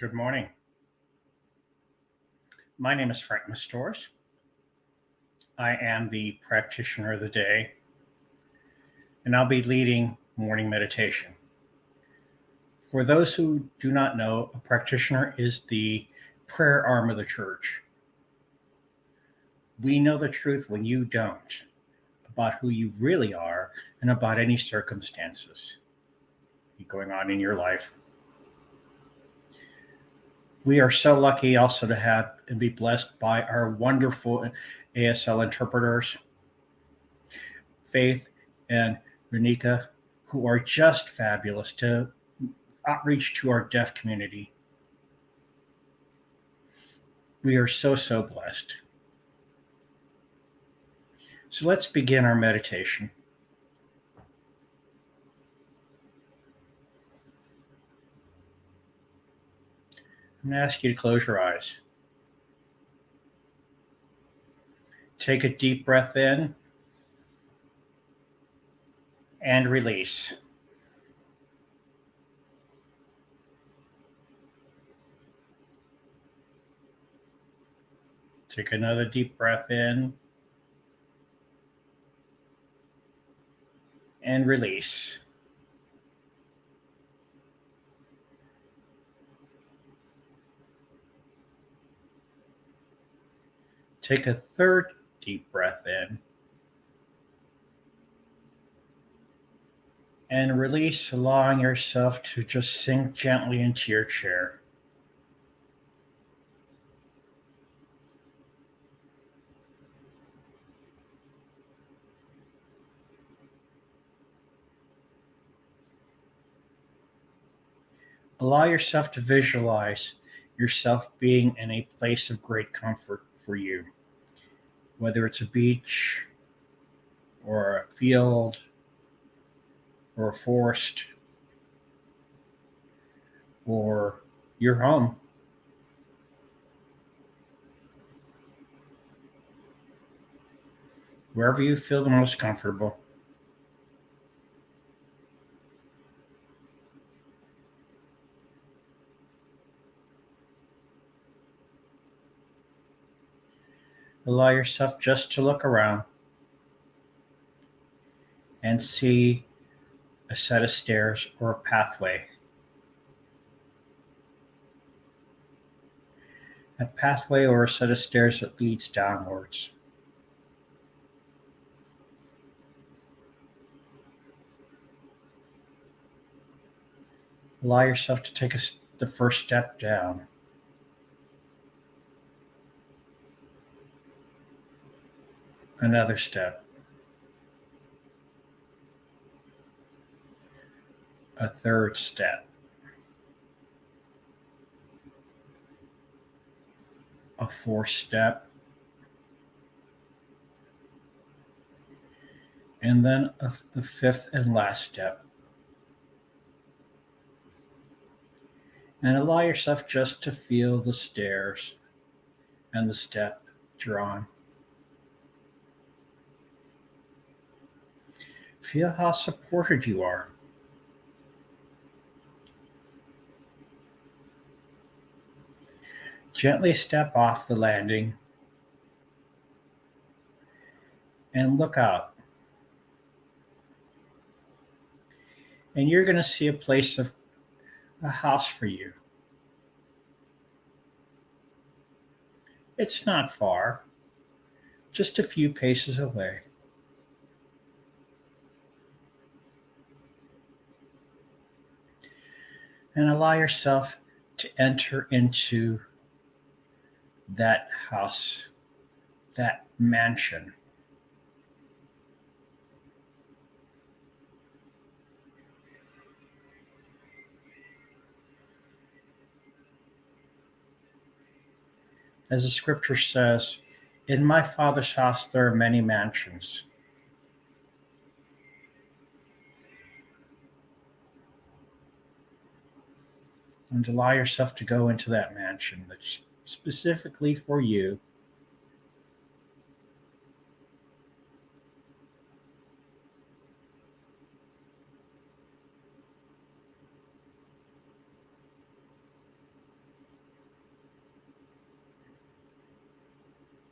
Good morning. My name is Mastoris. I am the practitioner of the day, and I'll be leading morning meditation. For those who do not know, a practitioner is the prayer arm of the church. We know the truth when you don't, about who you really are and about any circumstances going on in your life. We are so lucky also to have and be blessed by our wonderful ASL interpreters, Faith and Renuka, who are just fabulous to outreach to our deaf community. We are so blessed. So let's begin our meditation. I'm going to ask you to close your eyes. Take a deep breath in and release. Take another deep breath in and release. Take a third deep breath in and release, allowing yourself to just sink gently into your chair. Allow yourself to visualize yourself being in a place of great comfort for you, whether it's a beach or a field or a forest or your home. Wherever you feel the most comfortable. Allow yourself just to look around and see a set of stairs or a pathway. A pathway or a set of stairs that leads downwards. Allow yourself to take the first step down. Another step. A third step. A fourth step. And then the fifth and last step. And allow yourself just to feel the stairs and the step you're on. Feel how supported you are. Gently step off the landing and look out. And you're going to see a house for you. It's not far, just a few paces away. And allow yourself to enter into that house, that mansion. As the scripture says, in my Father's house there are many mansions. And allow yourself to go into that mansion that's specifically for you.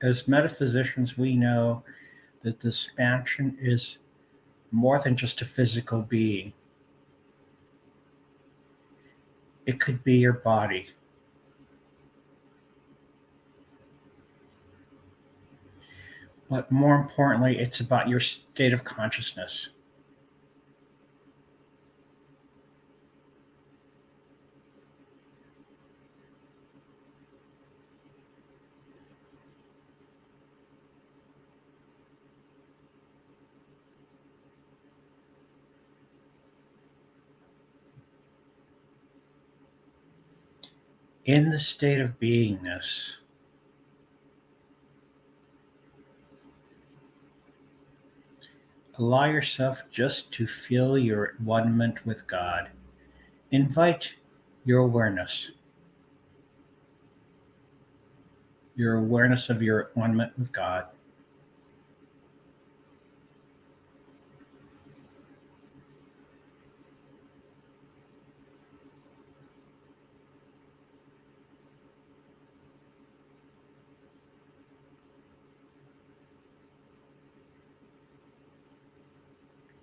As metaphysicians, we know that this mansion is more than just a physical being. It could be your body. But more importantly, it's about your state of consciousness. In the state of beingness, allow yourself just to feel your one-ment with God. Invite your awareness of your one-ment with God.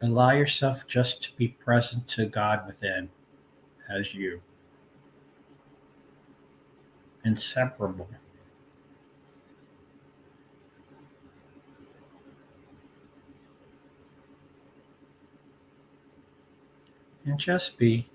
Allow yourself just to be present to God within as you. Inseparable. And just be.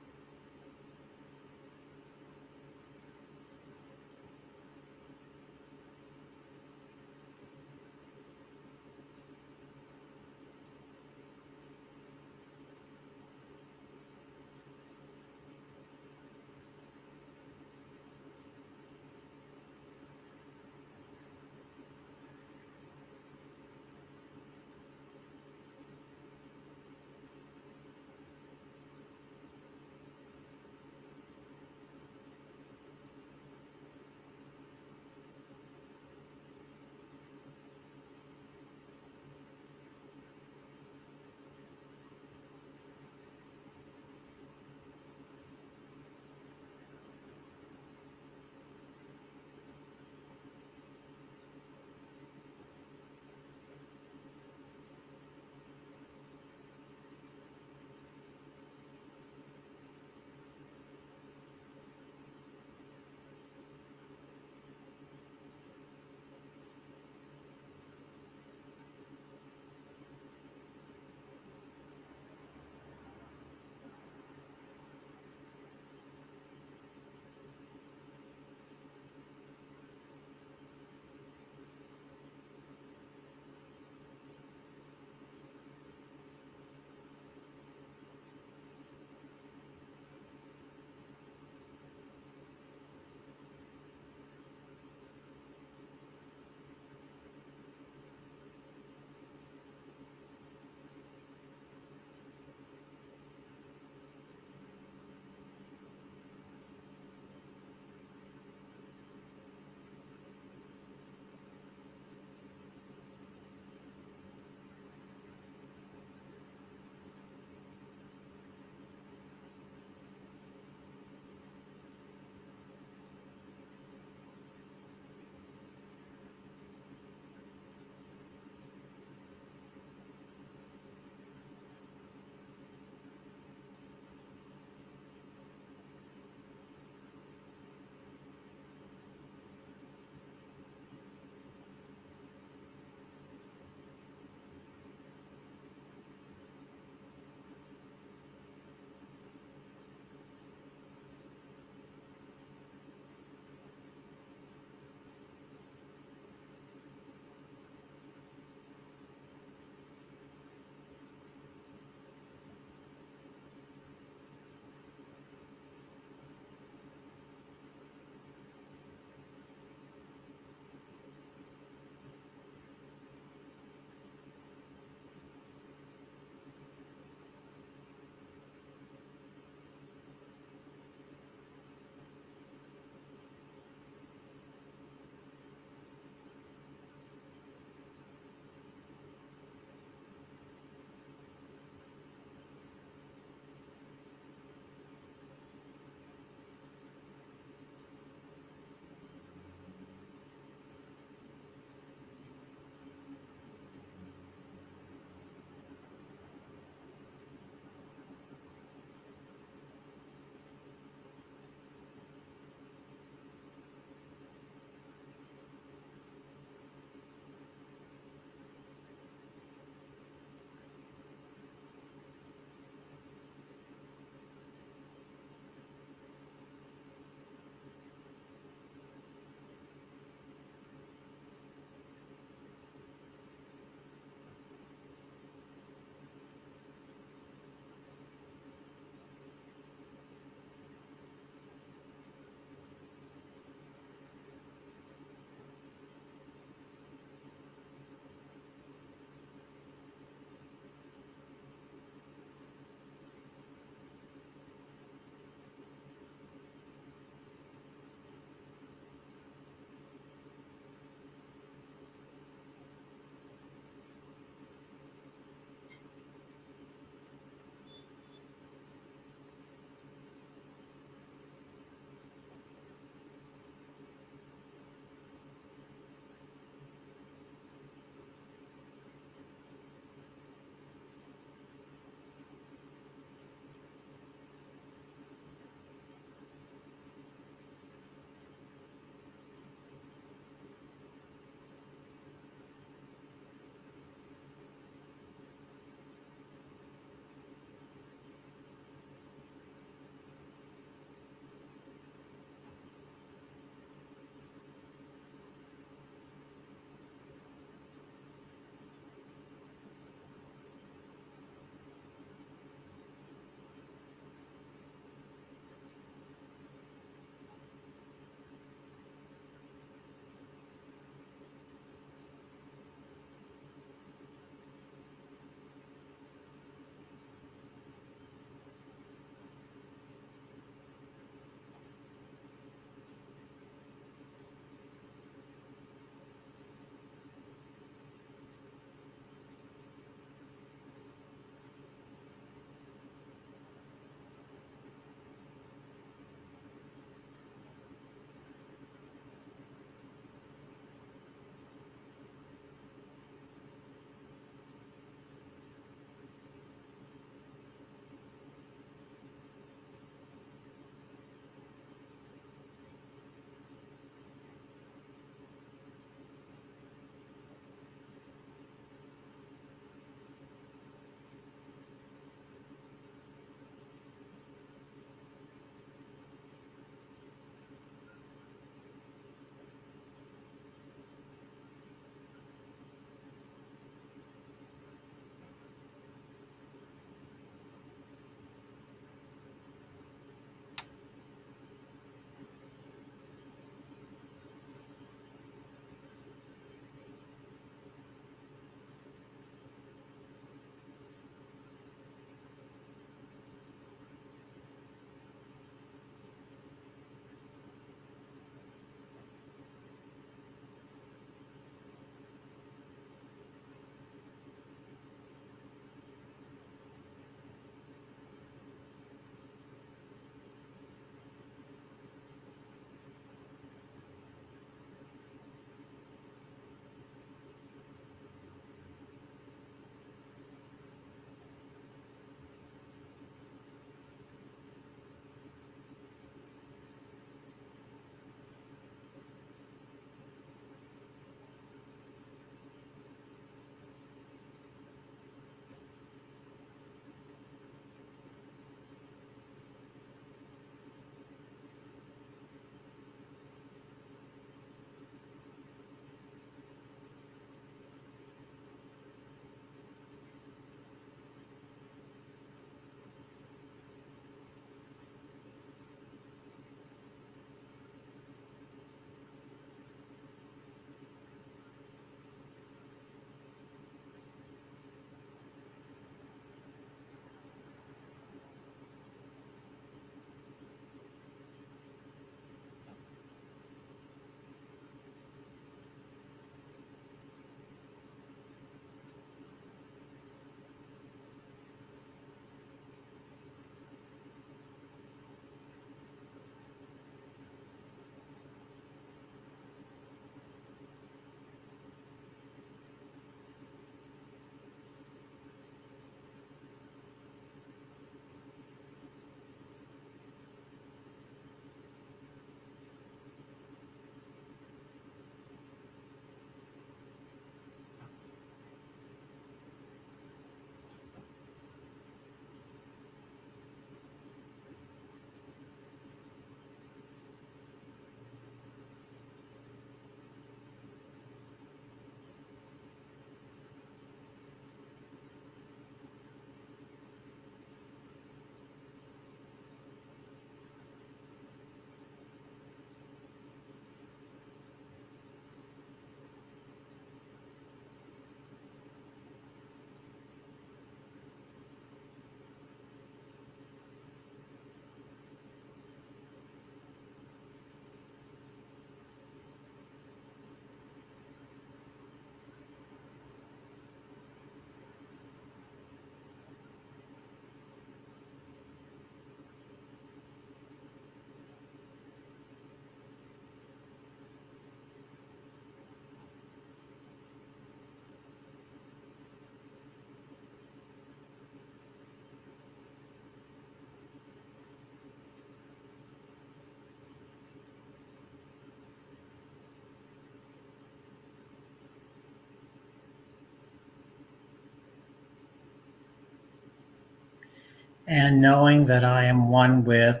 and knowing that I am one with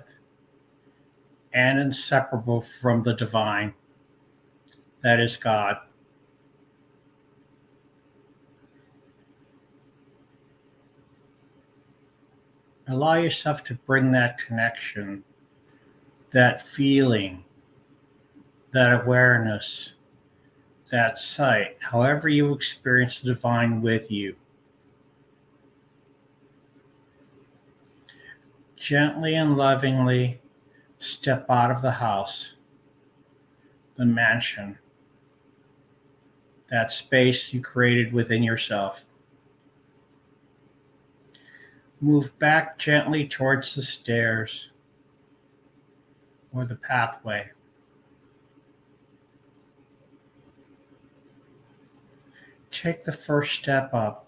and inseparable from the divine, that is God. Allow yourself to bring that connection, that feeling, that awareness, that sight, however you experience the divine with you. Gently and lovingly step out of the house, the mansion, that space you created within yourself. Move back gently towards the stairs or the pathway. Take the first step up,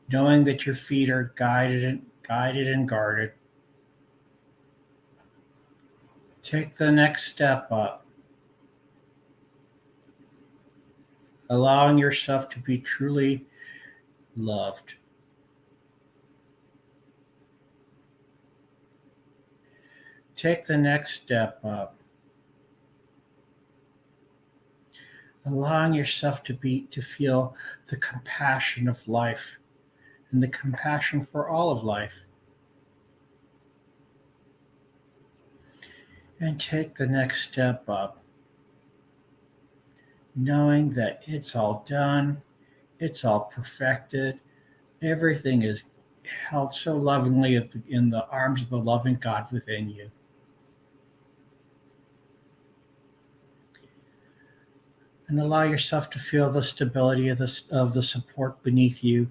knowing that your feet are guided and guarded. Take the next step up, allowing yourself to be truly loved. Take the next step up, allowing yourself to feel the compassion of life and the compassion for all of life. And take the next step up, knowing that it's all done, it's all perfected, everything is held so lovingly in the arms of the loving God within you. And allow yourself to feel the stability of the support beneath you.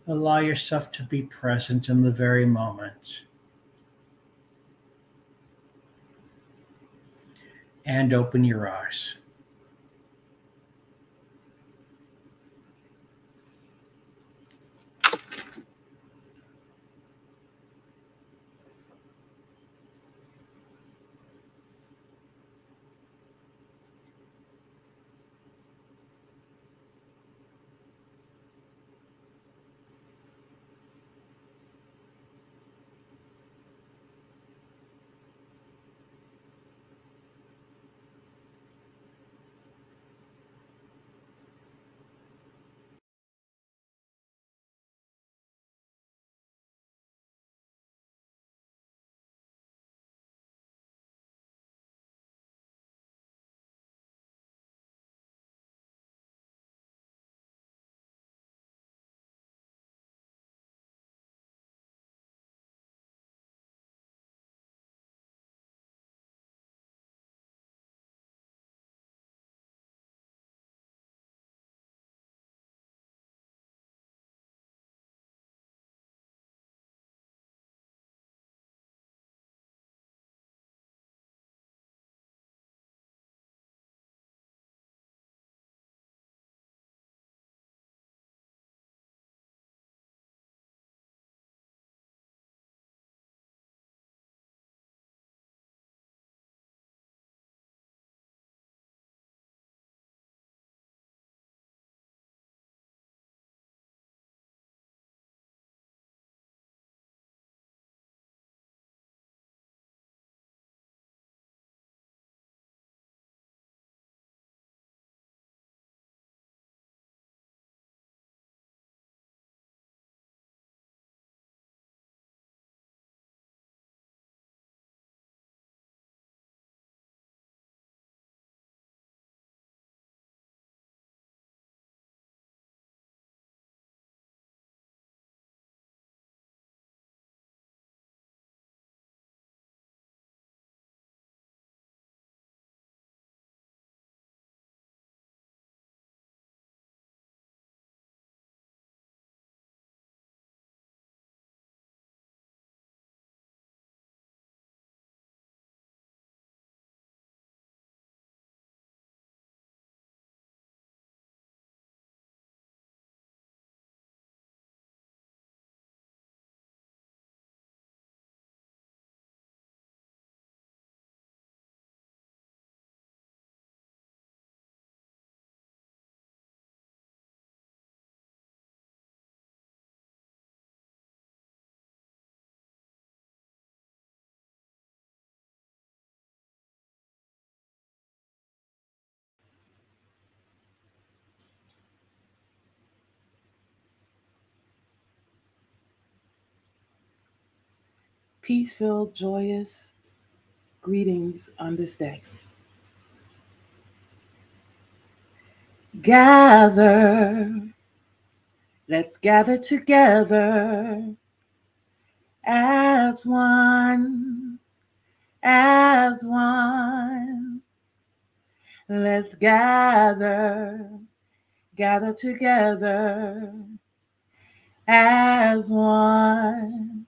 Allow yourself to be present in the very moment. And open your eyes. peace-filled, joyous greetings on this day. Gather, let's gather together as one, as one. Let's gather together as one,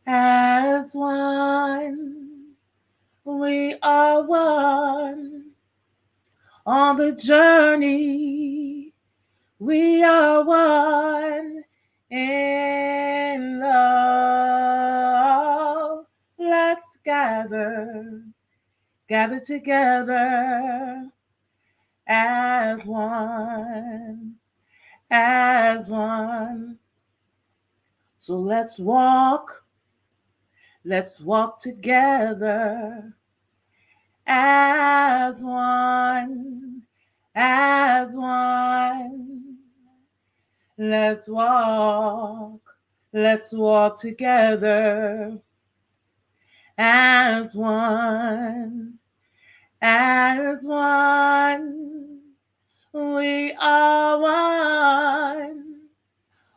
as one. We are one on the journey. We are one in love. Let's gather together as one, as one. So let's walk together as one, as one. Let's walk together as one, as one. We are one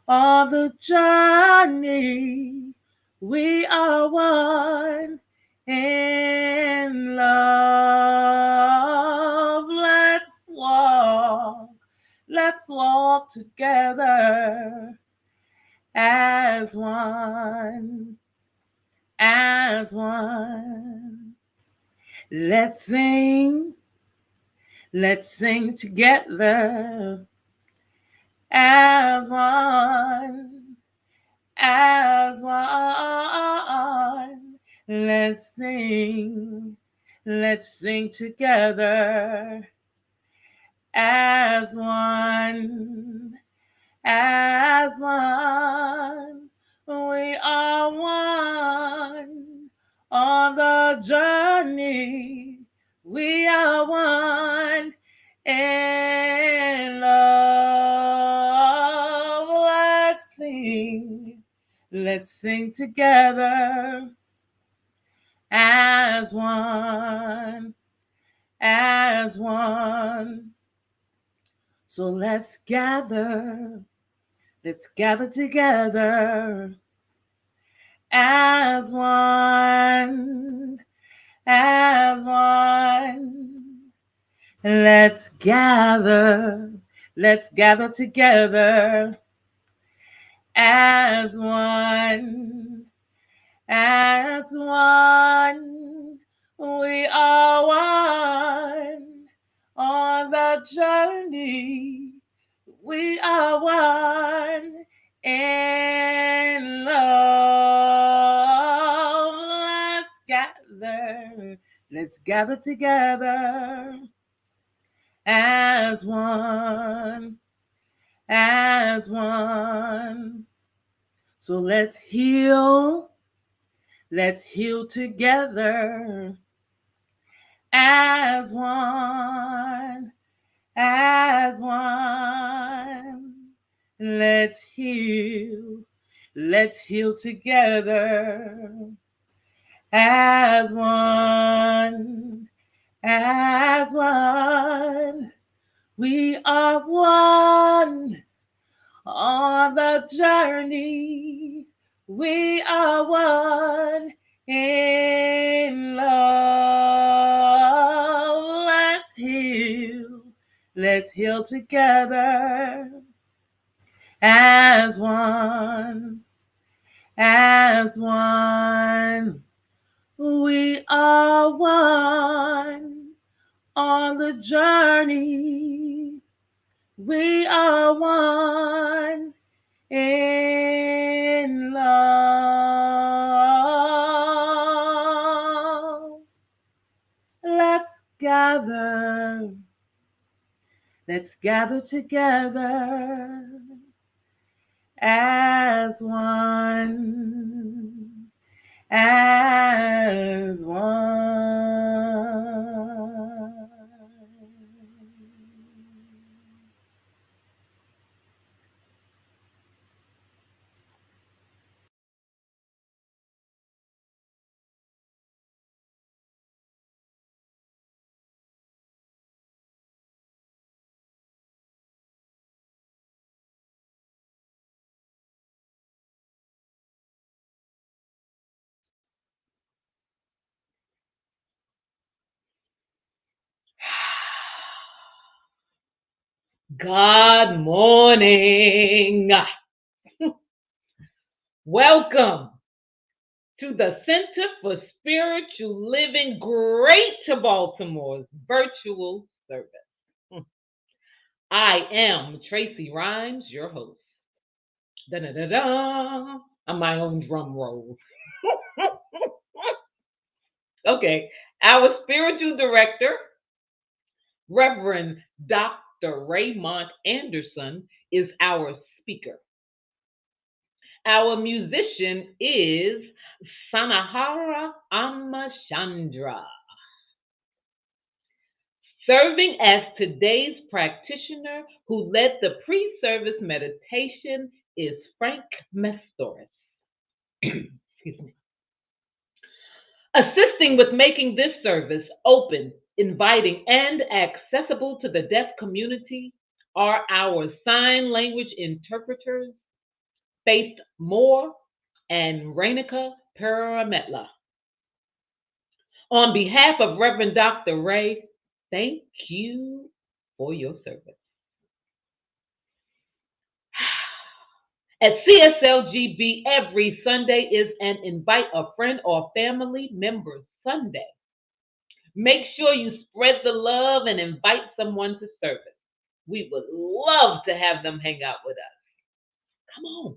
on the journey. We are one in love. Let's walk together as one, as one. Let's sing together as one, as one. Let's sing together as one, as one. We are one on the journey. We are one in love. Let's sing together as one, as one. So let's gather together as one, as one. Let's gather together as one, as one. We are one on the journey. We are one in love. Let's gather together as one, as one. So let's heal together as one, as one. Let's heal together as one, as one. We are one on the journey. We are one in love. Let's heal together as one, as one. We are one on the journey. We are one in love. Let's gather together as one, as one. God morning. Welcome to the Center for Spiritual Living Greater Baltimore's virtual service. I am Tracy Rhymes, your host. Da-da-da-da. I'm my own drum roll. Okay, our spiritual director, Reverend Dr. Raymont Anderson, is our speaker. Our musician is Sanahara Ama Chandra. Serving as today's practitioner who led the pre-service meditation is Frank Mastoris. Excuse me. Assisting with making this service open, inviting, and accessible to the deaf community are our sign language interpreters, Faith Moore and Renuka Purimetla. On behalf of Reverend Dr. Ray, thank you for your service. At CSLGB, every Sunday is an invite a friend or family member Sunday. Make sure you spread the love and invite someone to service. We would love to have them hang out with us. Come on.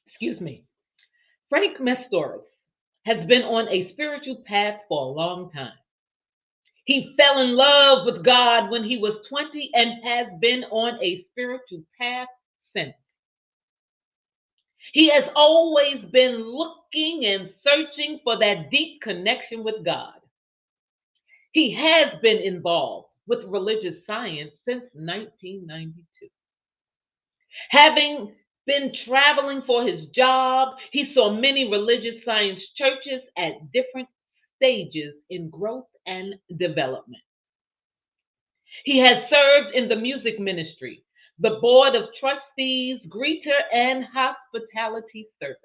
Excuse me. Frank Mastoris has been on a spiritual path for a long time. He fell in love with God when he was 20 and has been on a spiritual path since. He has always been looking and searching for that deep connection with God. He has been involved with religious science since 1992. Having been traveling for his job, he saw many religious science churches at different stages in growth and development. He has served in the music ministry, the board of trustees, greeter, and hospitality service,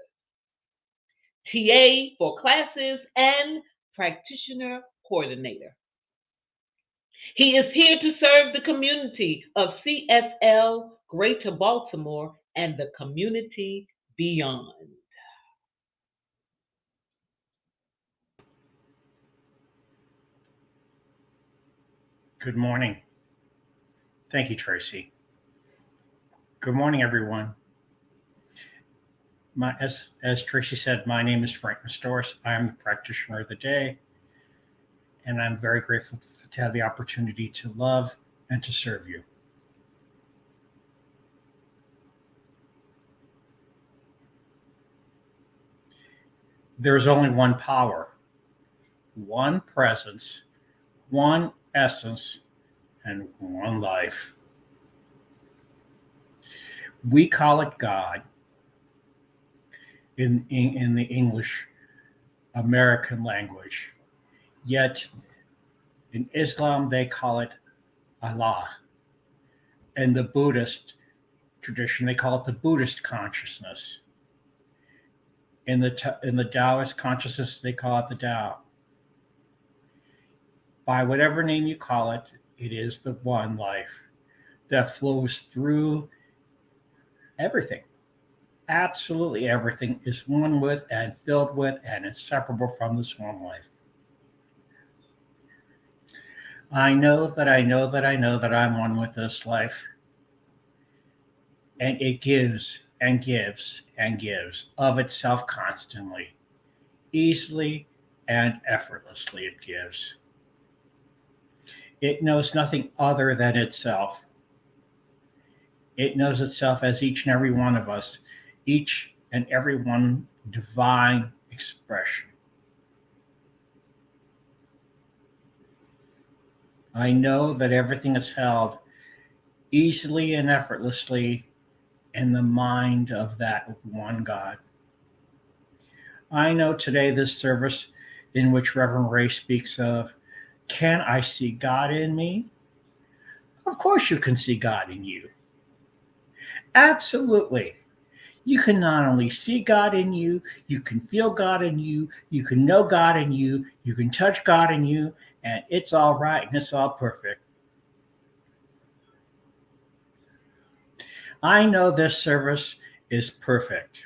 TA for classes, and practitioner coordinator. He is here to serve the community of CSL Greater Baltimore and the community beyond. Good morning. Thank you, Tracy. Good morning, everyone. As Tracy said, my name is Frank Mastoris. I am the practitioner of the day, and I'm very grateful to have the opportunity to love and to serve you. There is only one power, one presence, one essence, and one life. We call it God in the English American language. Yet in Islam, they call it Allah. In the Buddhist tradition, they call it the Buddhist consciousness. In the Taoist consciousness, they call it the Tao. By whatever name you call it, it is the one life that flows through everything. Absolutely everything is one with and filled with and inseparable from this one life. I know that I'm one with this life. And it gives and gives and gives of itself constantly, easily and effortlessly it gives. It knows nothing other than itself. It knows itself as each and every one of us, each and every one divine expression. I know that everything is held easily and effortlessly in the mind of that one God. I know today this service in which Reverend Ray speaks of, can I see God in me? Of course you can see God in you. Absolutely. You can not only see God in you, you can feel God in you, you can know God in you, you can touch God in you, and it's all right and it's all perfect. I know this service is perfect.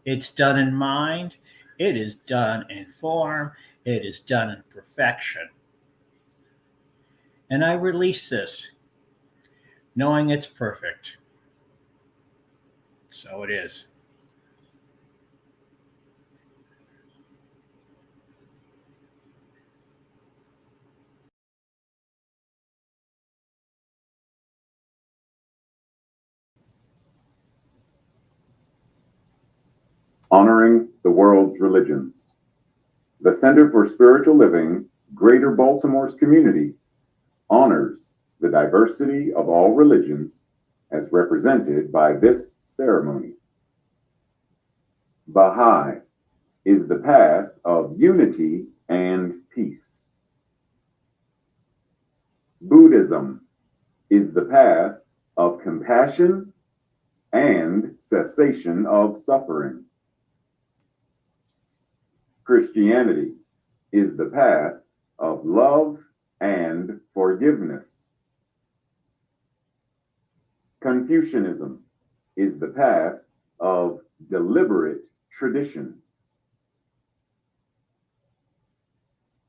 It's done in mind, it is done in form, it is done in perfection. And I release this knowing it's perfect. So it is. Honoring the world's religions. The Center for Spiritual Living, Greater Baltimore's community, honors the diversity of all religions as represented by this ceremony. Baha'i is the path of unity and peace. Buddhism is the path of compassion and cessation of suffering. Christianity is the path of love and forgiveness. Confucianism is the path of deliberate tradition.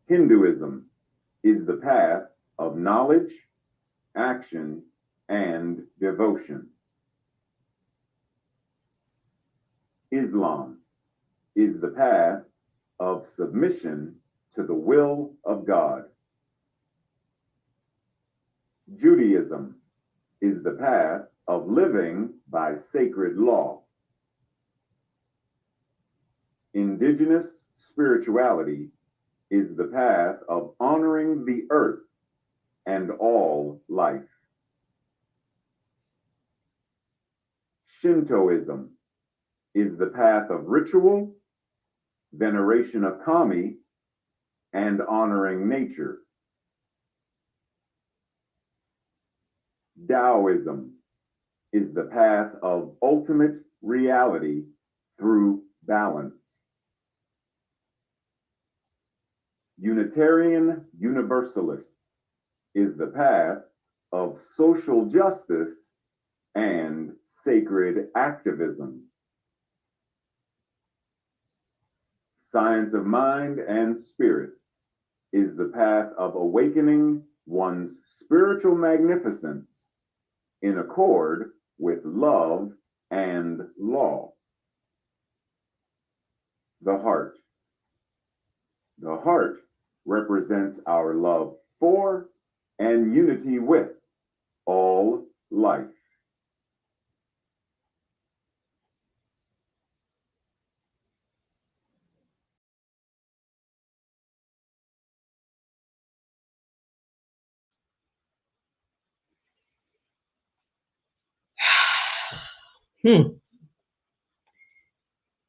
Hinduism is the path of knowledge, action, and devotion. Islam is the path of submission to the will of God. Judaism is the path of living by sacred law. Indigenous spirituality is the path of honoring the earth and all life. Shintoism is the path of ritual, veneration of kami, and honoring nature. Taoism is the path of ultimate reality through balance. Unitarian Universalist is the path of social justice and sacred activism. Science of mind and spirit is the path of awakening one's spiritual magnificence in accord with love and law. The heart. The heart represents our love for and unity with all life.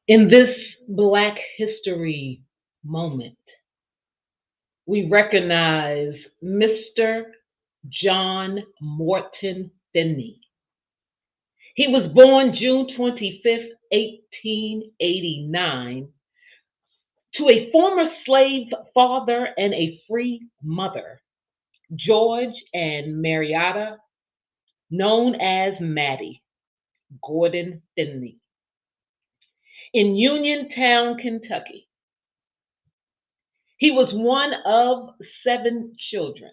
In this Black History moment, we recognize Mr. John Morton Finney. He was born June 25th, 1889, to a former slave father and a free mother, George and Marietta, known as Maddie Gordon Finney, in Uniontown, Kentucky. He was one of 7 children.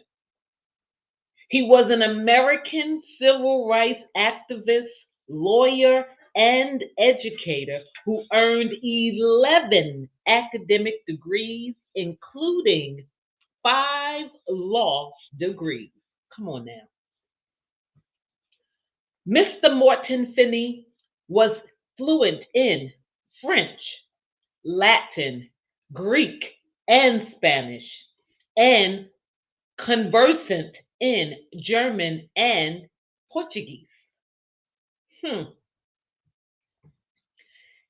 He was an American civil rights activist, lawyer, and educator who earned 11 academic degrees, including 5 law degrees. Come on now. Mr. Morton Finney was fluent in French, Latin, Greek, and Spanish, and conversant in German and Portuguese.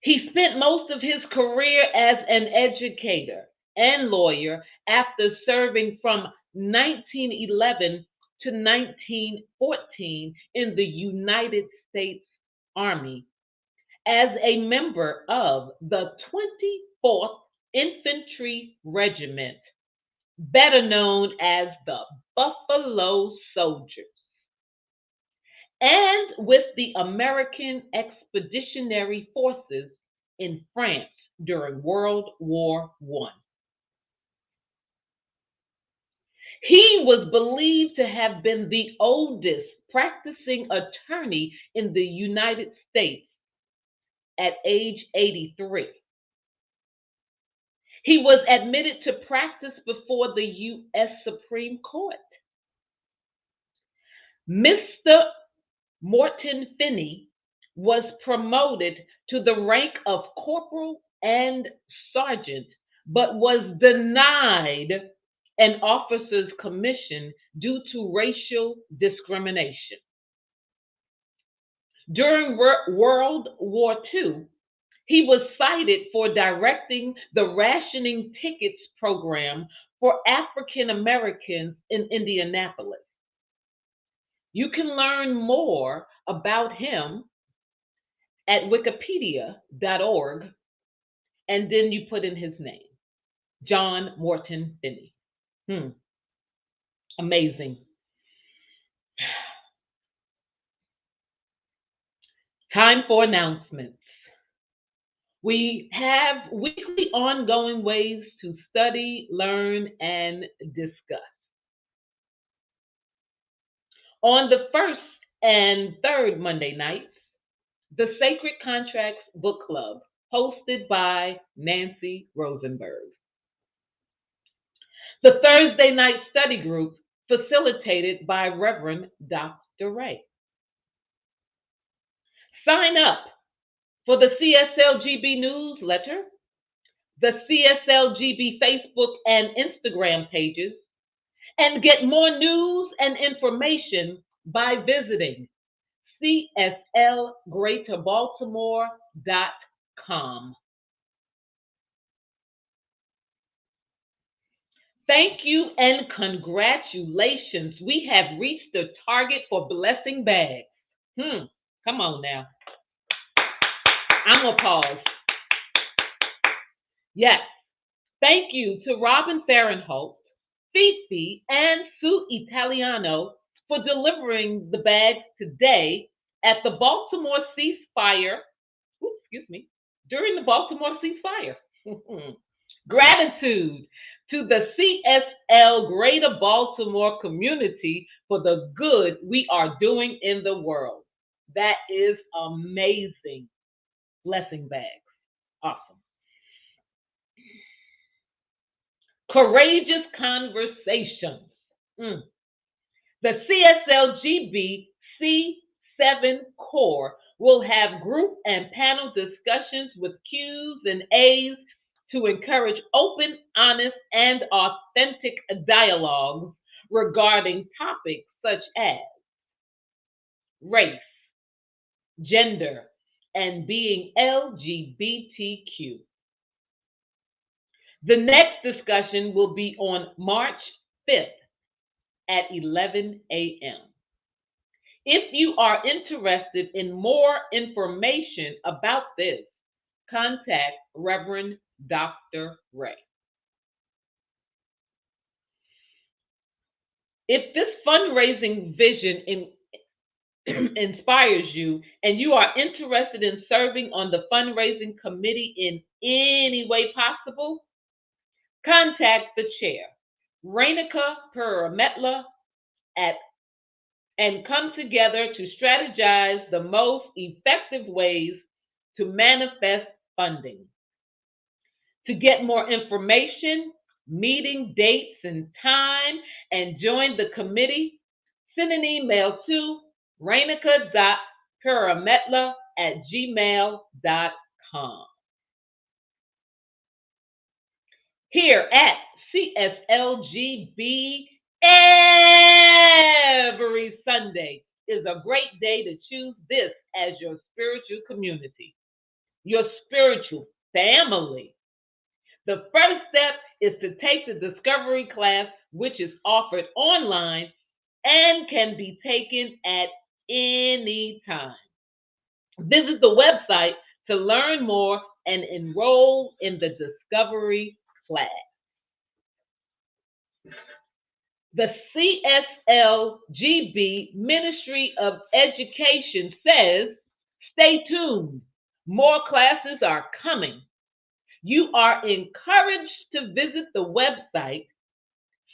He spent most of his career as an educator and lawyer after serving from 1911 to 1914 in the United States Army as a member of the 24th Infantry Regiment, better known as the Buffalo Soldiers, and with the American Expeditionary Forces in France during World War I. He was believed to have been the oldest practicing attorney in the United States at age 83. He was admitted to practice before the U.S. Supreme Court. Mr. Morton Finney was promoted to the rank of corporal and sergeant, but was denied an officer's commission due to racial discrimination. During World War II, he was cited for directing the rationing tickets program for African Americans in Indianapolis. You can learn more about him at wikipedia.org, and then you put in his name, John Morton Finney. Amazing. Time for announcements. We have weekly ongoing ways to study, learn, and discuss. On the first and third Monday nights, the Sacred Contracts Book Club, hosted by Nancy Rosenberg. The Thursday night study group, facilitated by Reverend Dr. Ray. Sign up for the CSLGB newsletter, the CSLGB Facebook and Instagram pages, and get more news and information by visiting cslgreaterbaltimore.com. Thank you and congratulations. We have reached the target for blessing bags. Come on now. I'm going to pause. Yes. Thank you to Robin Fahrenholt, Fifi, and Sue Italiano for delivering the bags today at the Baltimore ceasefire. During the Baltimore ceasefire. Gratitude to the CSL Greater Baltimore community for the good we are doing in the world. That is amazing. Blessing bags. Awesome. Courageous conversations. The CSLGB C7 Core will have group and panel discussions with Q's and A's to encourage open, honest, and authentic dialogues regarding topics such as race, gender, and being LGBTQ. The next discussion will be on March 5th at 11 a.m. If you are interested in more information about this, contact Reverend Dr. Ray. If this fundraising vision inspires you and you are interested in serving on the fundraising committee in any way possible, contact the chair, Renuka Purimetla, and come together to strategize the most effective ways to manifest funding. To get more information, meeting dates and time, and join the committee, send an email to renuka.purimetla@gmail.com. Here at CSLGB, every Sunday is a great day to choose this as your spiritual community, your spiritual family. The first step is to take the discovery class, which is offered online and can be taken at any time. Visit the website to learn more and enroll in the Discovery class. The CSLGB Ministry of Education says, stay tuned. More classes are coming. You are encouraged to visit the website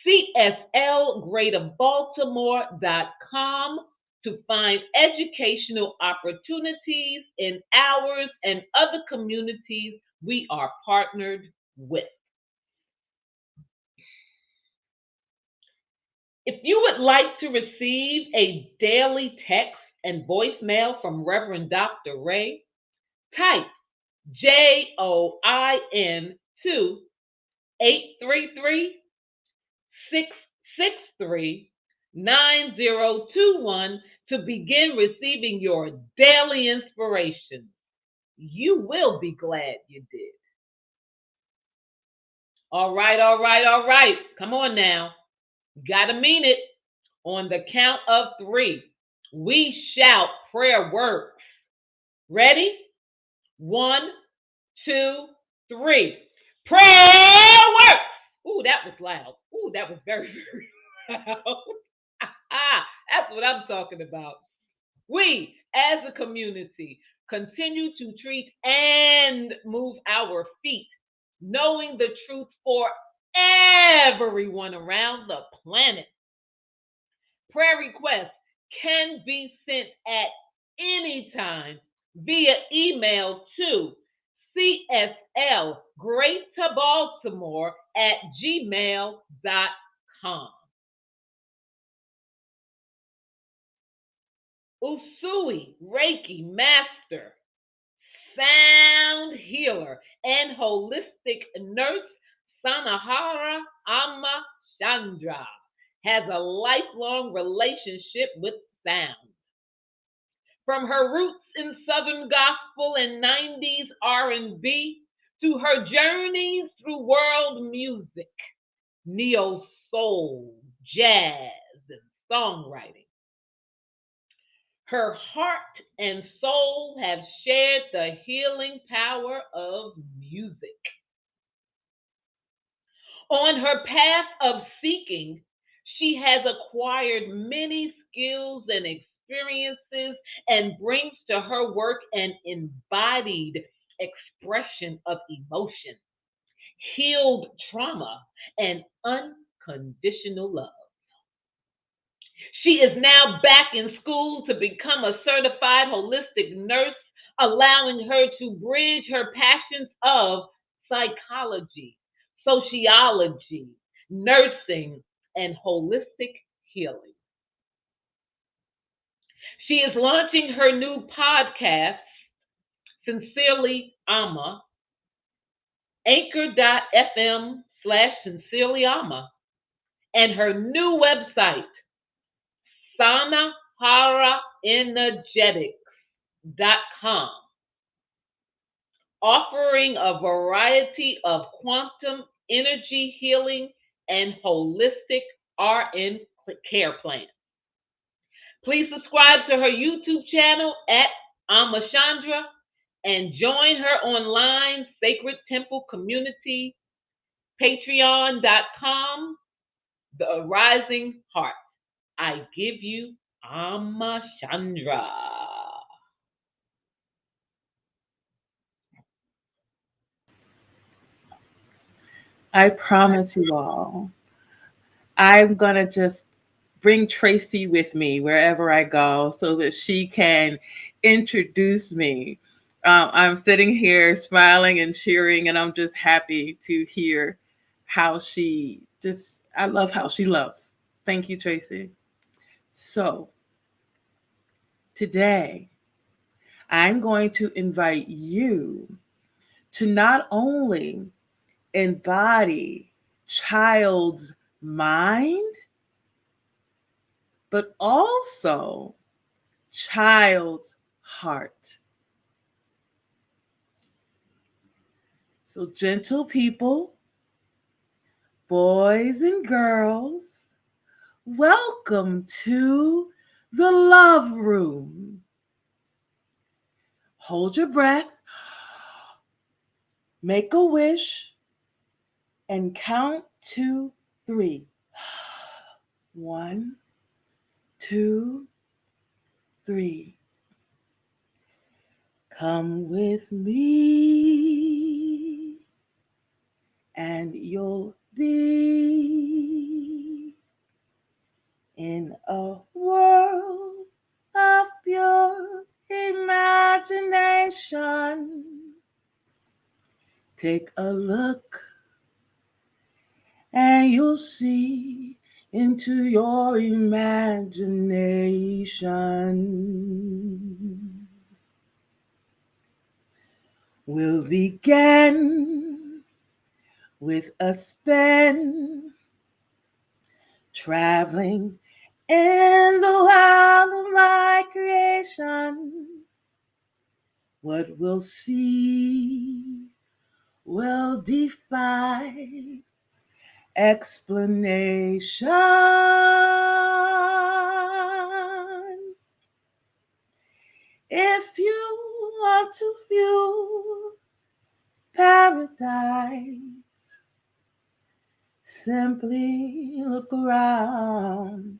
cslgreaterbaltimore.com to find educational opportunities in ours and other communities we are partnered with. If you would like to receive a daily text and voicemail from Reverend Dr. Ray, type JOIN to 833-663-9021 to begin receiving your daily inspiration. You will be glad you did. All right. Come on now. You gotta mean it. On the count of 3, we shout prayer works. Ready? 1, 2, 3. Prayer works. Ooh, that was loud. Ooh, that was very, very loud. That's what I'm talking about. We, as a community, continue to treat and move our feet, knowing the truth for everyone around the planet. Prayer requests can be sent at any time via email to cslgreaterbaltimore@gmail.com. Usui Reiki Master, Sound Healer, and Holistic Nurse Sanahara Ama Chandra has a lifelong relationship with sound. From her roots in Southern gospel and 90s R&B to her journeys through world music, neo soul, jazz, and songwriting, her heart and soul have shared the healing power of music. On her path of seeking, she has acquired many skills and experiences and brings to her work an embodied expression of emotion, healed trauma, and unconditional love. She is now back in school to become a certified holistic nurse, allowing her to bridge her passions of psychology, sociology, nursing, and holistic healing. She is launching her new podcast, Sincerely Ama, anchor.fm/Sincerely Ama, and her new website, SanaharaEnergetics.com, offering a variety of quantum energy healing and holistic RN care plans. Please subscribe to her YouTube channel at Ama Chandra and join her online Sacred Temple community, patreon.com, The Rising Heart. I give you Ama Chandra. I promise you all, I'm going to just bring Tracy with me wherever I go so that she can introduce me. I'm sitting here smiling and cheering, and I'm just happy to hear how I love how she loves. Thank you, Tracy. So today, I'm going to invite you to not only embody child's mind, but also child's heart. So, gentle people, boys and girls, welcome to the Love Room. hold your breath, make a wish, and count to 3. 1, 2, 3. Come with me, and you'll be in a world of pure imagination. Take a look, and you'll see into your imagination. We'll begin with a spin, traveling in the world of my creation. What we'll see will defy explanation. If you want to view paradise, simply look around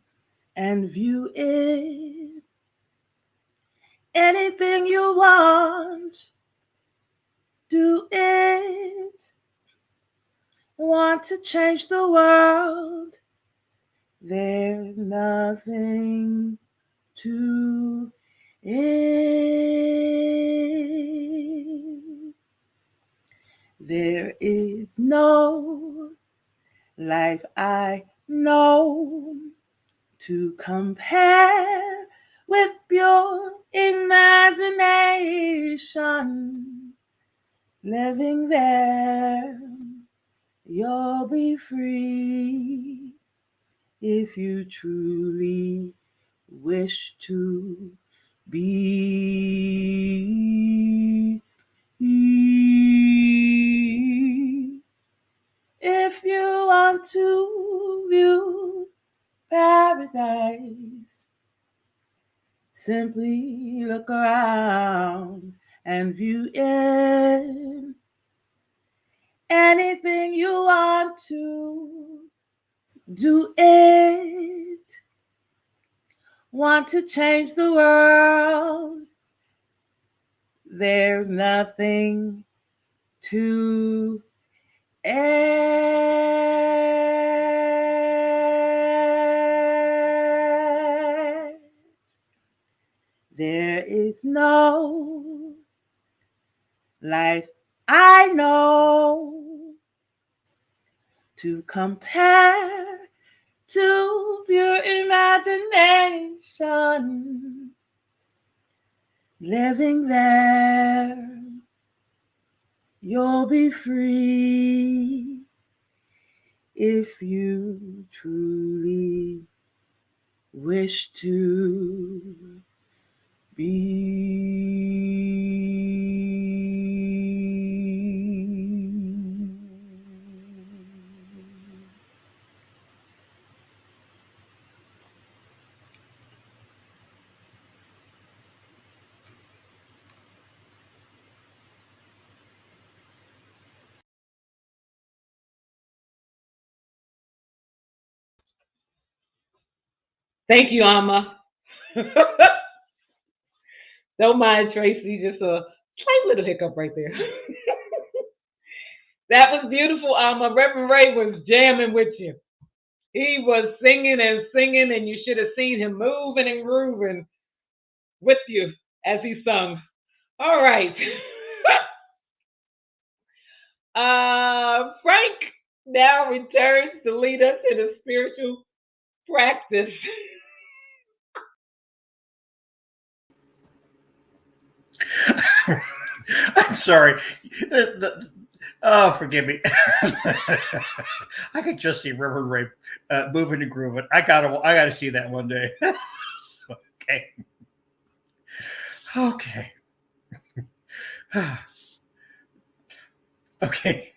and view it. Anything you want, do it. Want to change the world? There's nothing to it. There is no life I know to compare with pure imagination. Living there, you'll be free if you truly wish to be. If you want to view paradise, simply look around and view it. Anything you want to, do it. Want to change the world? There's nothing to it. There is no life I know to compare to pure imagination. Living there, you'll be free if you truly wish to be. Thank you, Ama. Don't mind Tracy, just a slight little hiccup right there. That was beautiful, Ama. Reverend Ray was jamming with you. He was singing and singing, and you should have seen him moving and grooving with you as he sung. All right. Frank now returns to lead us in a spiritual practice. I'm sorry. Oh, forgive me. I could just see Reverend Ray moving and grooving. I gotta see that one day. Okay. Okay. Okay.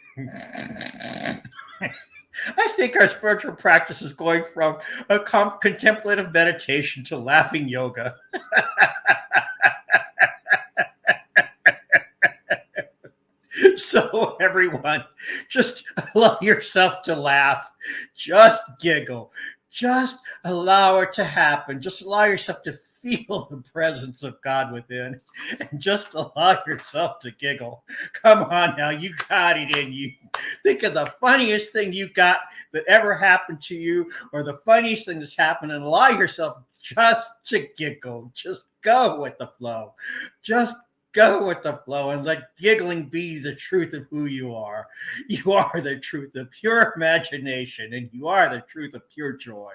I think our spiritual practice is going from a contemplative meditation to laughing yoga. So everyone, just allow yourself to laugh. Just giggle. Just allow it to happen. Just allow yourself to feel the presence of God within, and just allow yourself to giggle. Come on now, you got it in you. Think of the funniest thing you got that ever happened to you, or the funniest thing that's happened, and allow yourself just to giggle. Just go with the flow. Just go with the flow and let giggling be the truth of who you are. You are the truth of pure imagination, and you are the truth of pure joy.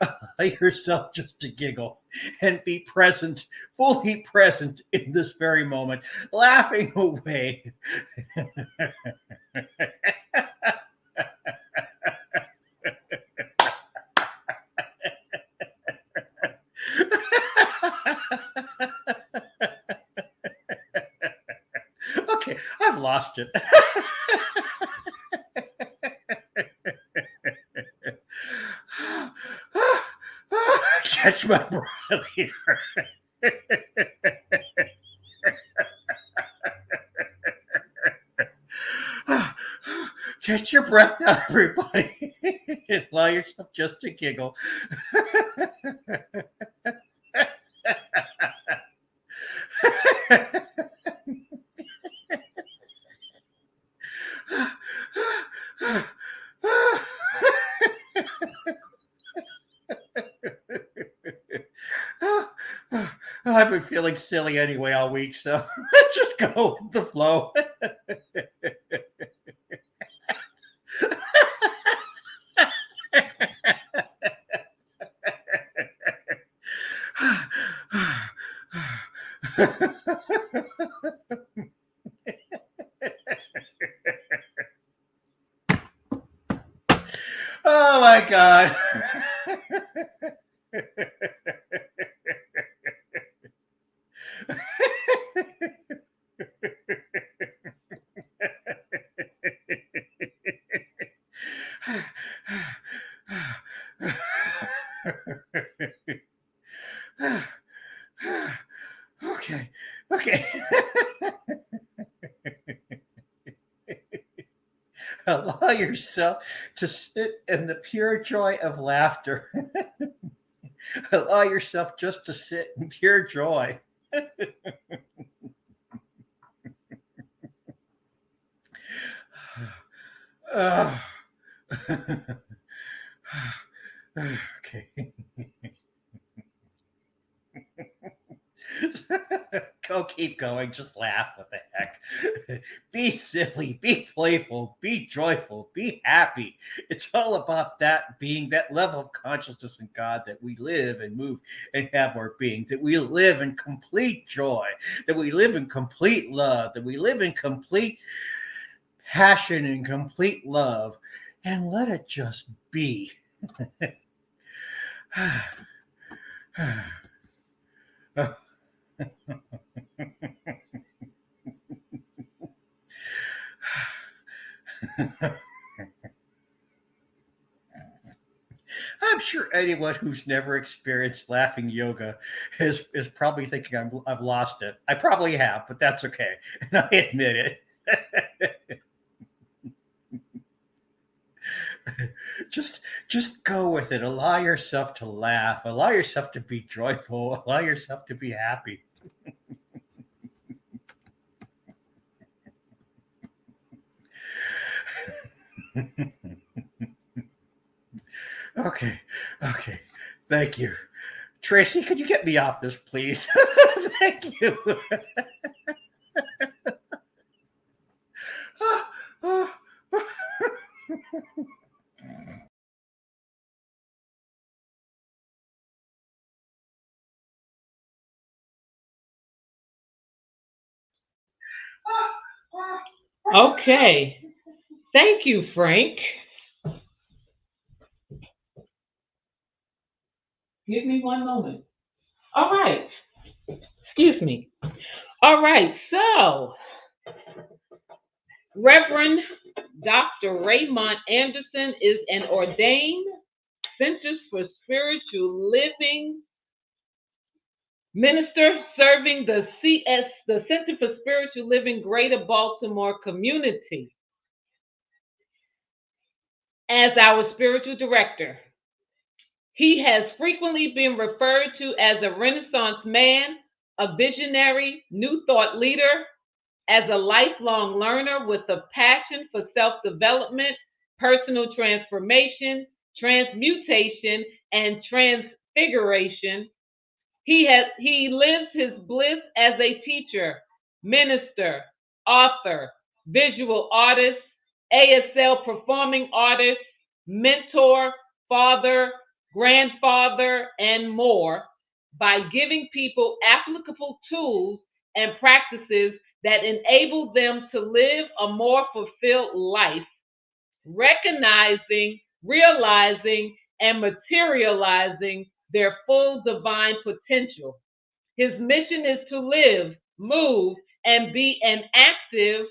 Allow yourself just to giggle and be present, fully present in this very moment, laughing away. Okay, I've lost it. Catch my breath here. Catch your breath now, everybody. Allow yourself just to giggle. I've been feeling silly anyway all week, so just go with the flow. Oh my God. Okay. Allow yourself to sit in the pure joy of laughter. Allow yourself just to sit in pure joy. Okay. Go, keep going. Just laugh. What the heck? Be silly. Be playful. Be joyful. Be happy. It's all about that being, that level of consciousness in God, that we live and move and have our being, that we live in complete joy, that we live in complete love, that we live in complete passion and complete love, and let it just be. I'm sure anyone who's never experienced laughing yoga is probably thinking I've lost it. I probably have, but that's okay. And I admit it. Just go with it. Allow yourself to laugh. Allow yourself to be joyful. Allow yourself to be happy. Okay. Thank you. Tracy, could you get me off this, please? Thank you. Okay. Thank you, Frank. Give me one moment. All right. Excuse me. All right. So, Reverend Dr. Raymont Anderson is an ordained Centers for Spiritual Living Minister serving the Center for Spiritual Living Greater Baltimore community as our spiritual director. He has frequently been referred to as a Renaissance man, a visionary, new thought leader, as a lifelong learner with a passion for self-development, personal transformation, transmutation, and transfiguration. He lives his bliss as a teacher, minister, author, visual artist, ASL performing artist, mentor, father, grandfather, and more by giving people applicable tools and practices that enable them to live a more fulfilled life, recognizing, realizing, and materializing their full divine potential. His mission is to live, move, and be an active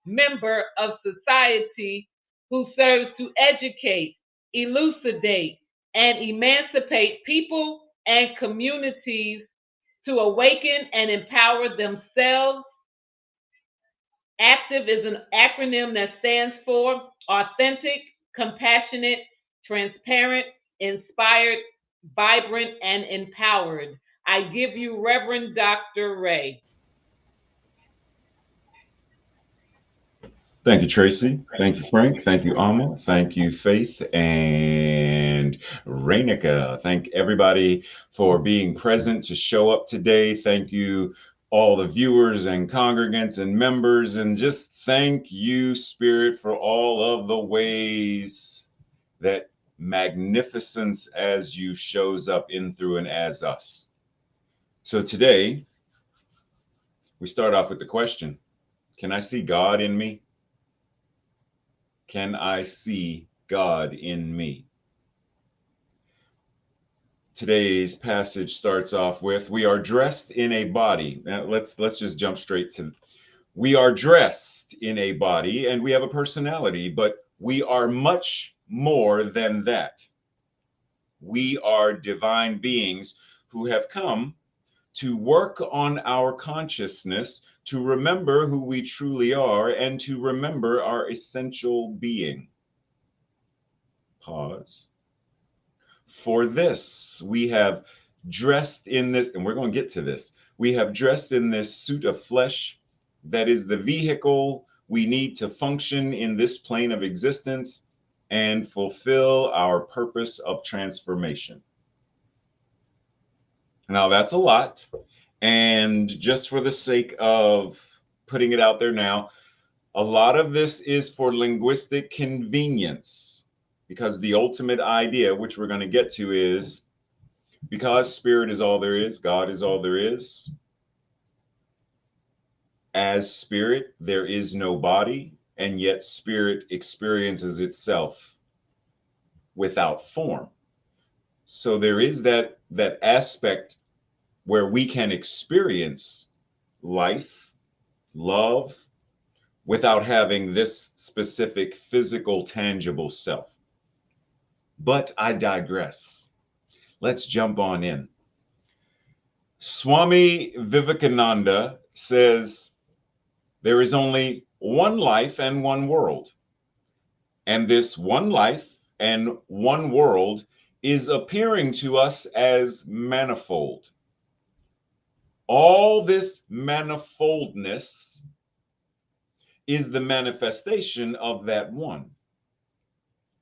member of society who serves to educate, elucidate, and emancipate people and communities to awaken and empower themselves. ACTIVE is an acronym that stands for authentic, compassionate, transparent, inspired, vibrant, and empowered. I give you Reverend Dr. Ray. Thank you, Tracy. Thank you, Frank. Thank you, Ama. Thank you, Faith and Renuka. Thank everybody for being present to show up today. Thank you, all the viewers and congregants and members. And just thank you, Spirit, for all of the ways that magnificence as you shows up in, through, and as us. So today, we start off with the question, can I see God in me? Can I see God in me? Today's passage starts off with, we are dressed in a body. Now let's just jump straight to, we are dressed in a body and we have a personality, but we are much more than that. We are divine beings who have come to work on our consciousness, to remember who we truly are, and to remember our essential being. Pause. For this, we have dressed in this, and we're going to get to this. We have dressed in this suit of flesh that is the vehicle we need to function in this plane of existence and fulfill our purpose of transformation. Now, that's a lot. And just for the sake of putting it out there now, a lot of this is for linguistic convenience, because the ultimate idea, which we're going to get to, is because spirit is all there is, God is all there is. As spirit, there is no body, and yet spirit experiences itself without form. So there is that aspect where we can experience life, love, without having this specific physical, tangible self. But I digress. Let's jump on in. Swami Vivekananda says, there is only one life and one world. And this one life and one world is appearing to us as manifold. All this manifoldness is the manifestation of that one.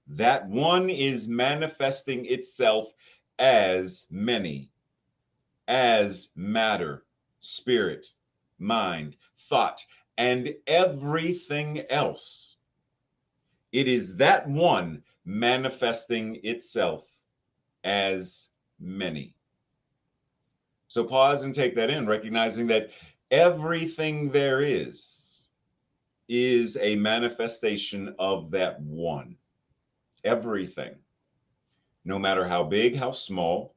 That one is manifesting itself as many, as matter, spirit, mind, thought, and everything else. It is that one manifesting itself as many. So pause and take that in, recognizing that everything there is a manifestation of that one. Everything. No matter how big, how small,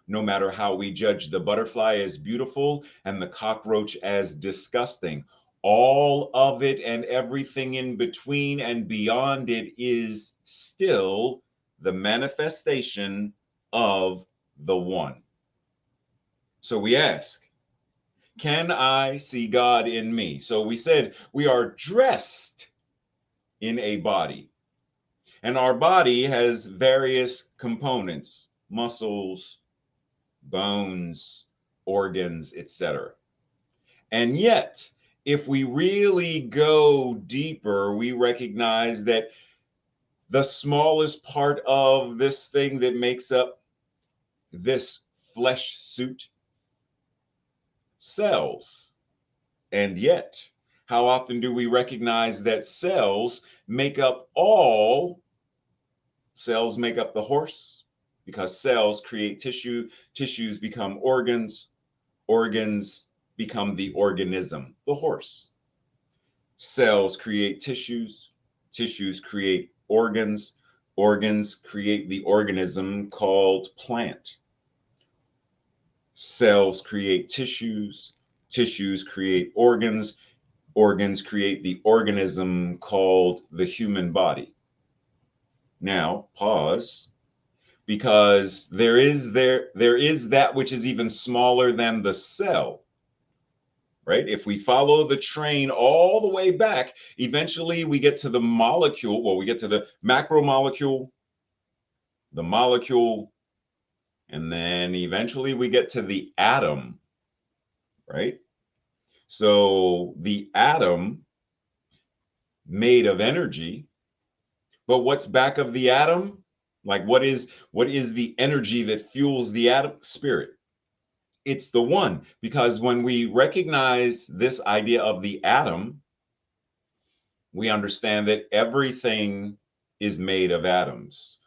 no matter how we judge the butterfly as beautiful and the cockroach as disgusting, all of it and everything in between and beyond it is still the manifestation of the one. So we ask, can I see God in me? So we said we are dressed in a body, and our body has various components, muscles, bones, organs, etc. And yet, if we really go deeper, we recognize that the smallest part of this thing that makes up this flesh suit, cells. And yet, how often do we recognize that cells make up the horse? Because cells create tissue, tissues become organs, organs become the organism, the horse. Cells create tissues, tissues create organs, organs create the organism called plant. Cells create tissues, tissues create organs, organs create the organism called the human body. Now, pause, because there is that which is even smaller than the cell, right? If we follow the train all the way back, eventually we get to the molecule. Well, we get to the macromolecule, the molecule, and then eventually we get to the atom, right? So the atom made of energy, but what's back of the atom? Like what is the energy that fuels the atom? Spirit. It's the one, because when we recognize this idea of the atom, we understand that everything is made of atoms.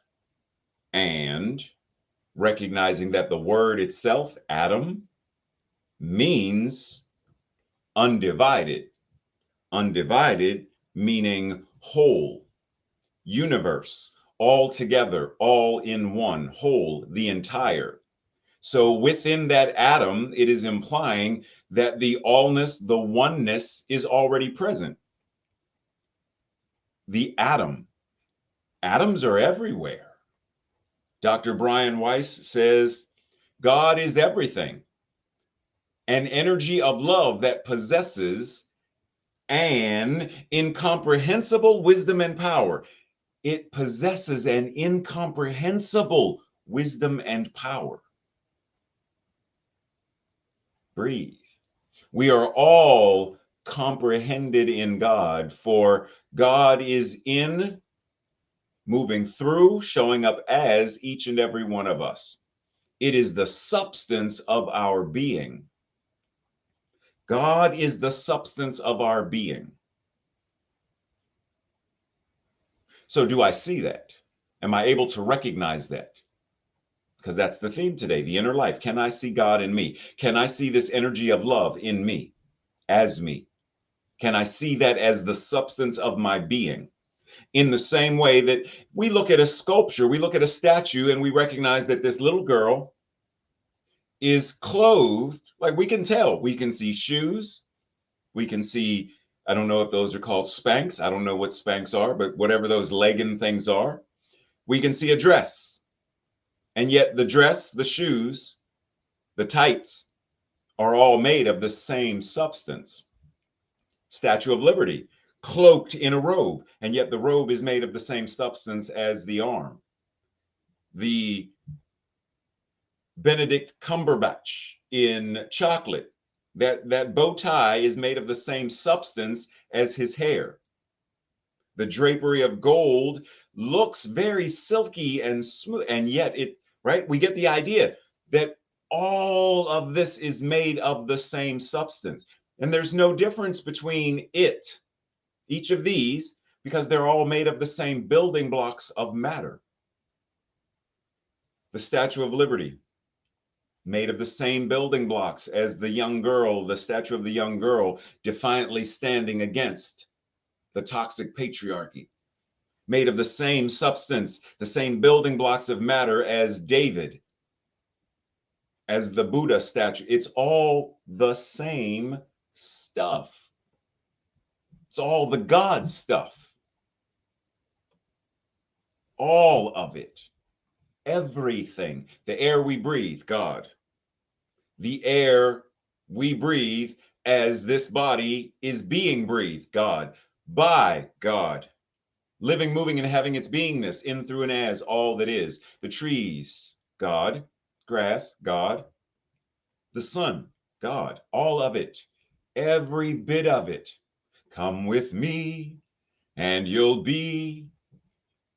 And recognizing that the word itself, atom, means undivided. Undivided meaning whole, universe, all together, all in one, whole, the entire. So within that atom, it is implying that the allness, the oneness is already present. The atom. Atoms are everywhere. Dr. Brian Weiss says, God is everything, an energy of love that possesses an incomprehensible wisdom and power. It possesses an incomprehensible wisdom and power. Breathe. We are all comprehended in God, for God is in, moving through, showing up as each and every one of us. It is the substance of our being. God is the substance of our being. So do I see that? Am I able to recognize that? Because that's the theme today, the inner life. Can I see God in me? Can I see this energy of love in me, as me? Can I see that as the substance of my being? In the same way that we look at a sculpture, we look at a statue, and we recognize that this little girl is clothed, like we can tell. We can see shoes. We can see, I don't know if those are called Spanx. I don't know what Spanx are, but whatever those legging things are. We can see a dress. And yet the dress, the shoes, the tights are all made of the same substance. Statue of Liberty, cloaked in a robe, and yet the robe is made of the same substance as the arm. The Benedict Cumberbatch in Chocolate, that bow tie is made of the same substance as his hair. The drapery of gold looks very silky and smooth, and yet right? We get the idea that all of this is made of the same substance. And there's no difference between each of these, because they're all made of the same building blocks of matter. The Statue of Liberty, made of the same building blocks as the young girl, the statue of the young girl, defiantly standing against the toxic patriarchy. Made of the same substance, the same building blocks of matter as David, as the Buddha statue. It's all the same stuff. It's all the God stuff. All of it. Everything. The air we breathe, God. the air we breathe as this body is being breathed, God, by God, living, moving, and having its beingness in, through, and as all that is. The trees, God, grass, God, the sun, God, all of it, every bit of it. Come with me and you'll be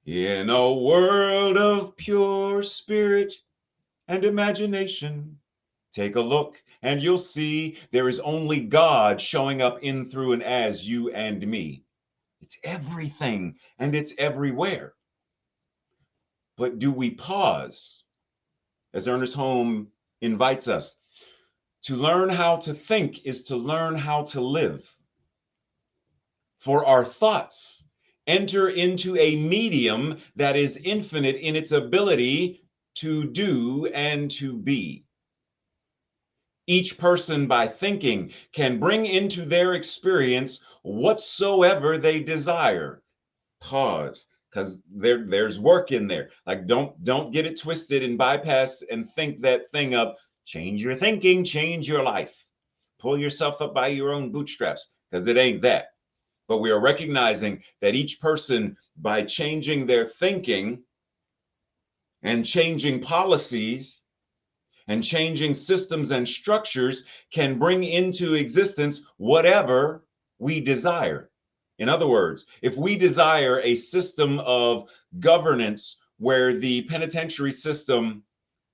in a world of pure spirit and imagination. Take a look and you'll see there is only God showing up in, through, and as you and me. It's everything and it's everywhere. But do we pause, as Ernest Holmes invites us, to learn how to think is to learn how to live. For our thoughts enter into a medium that is infinite in its ability to do and to be. Each person, by thinking, can bring into their experience whatsoever they desire. Pause, because there's work in there. Like, don't get it twisted and bypass and think that thing of change your thinking, change your life. Pull yourself up by your own bootstraps, because it ain't that. But we are recognizing that each person, by changing their thinking and changing policies and changing systems and structures, can bring into existence whatever we desire. In other words, if we desire a system of governance where the penitentiary system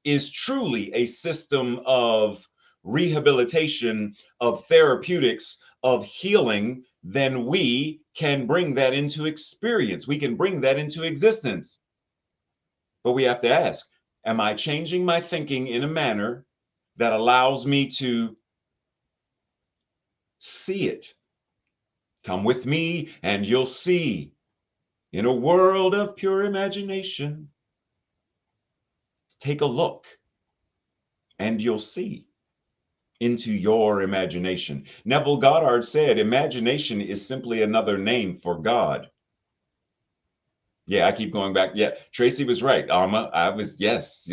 is truly a system of rehabilitation, of therapeutics, of healing, then we can bring that into experience. We can bring that into existence. But we have to ask, am I changing my thinking in a manner that allows me to see it? Come with me and you'll see. In a world of pure imagination, take a look and you'll see into your imagination. Neville Goddard said, imagination is simply another name for God. Yeah, I keep going back. Yeah, Tracy was right. Ama, I was, yes.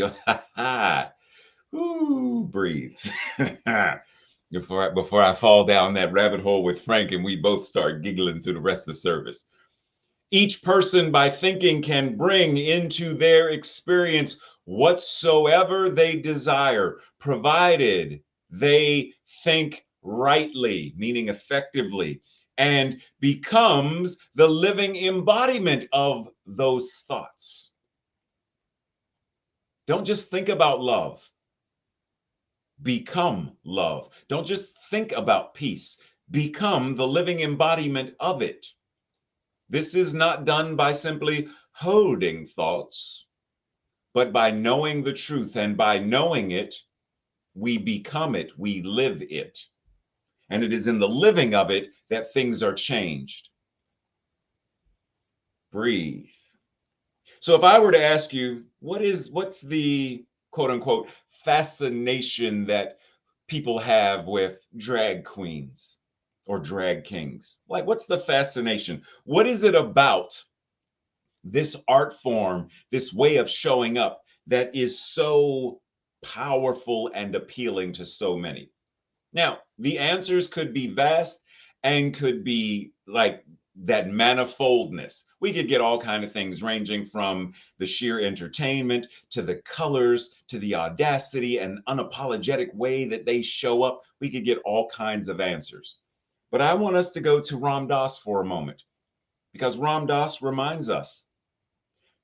Ooh, breathe. before I fall down that rabbit hole with Frank and we both start giggling through the rest of the service. Each person, by thinking, can bring into their experience whatsoever they desire, provided they think rightly, meaning effectively, and becomes the living embodiment of those thoughts. Don't just think about love. Become love. Don't just think about peace. Become the living embodiment of it. This is not done by simply holding thoughts, but by knowing the truth. And by knowing it, we become it, we live it. And it is in the living of it that things are changed. Breathe. So if I were to ask you, what's the quote unquote fascination that people have with drag queens or drag kings? Like, what's the fascination? What is it about this art form, this way of showing up that is so powerful and appealing to so many? Now, the answers could be vast and could be like that manifoldness. We could get all kinds of things ranging from the sheer entertainment to the colors to the audacity and unapologetic way that they show up. We could get all kinds of answers. But I want us to go to Ram Dass for a moment, because Ram Dass reminds us,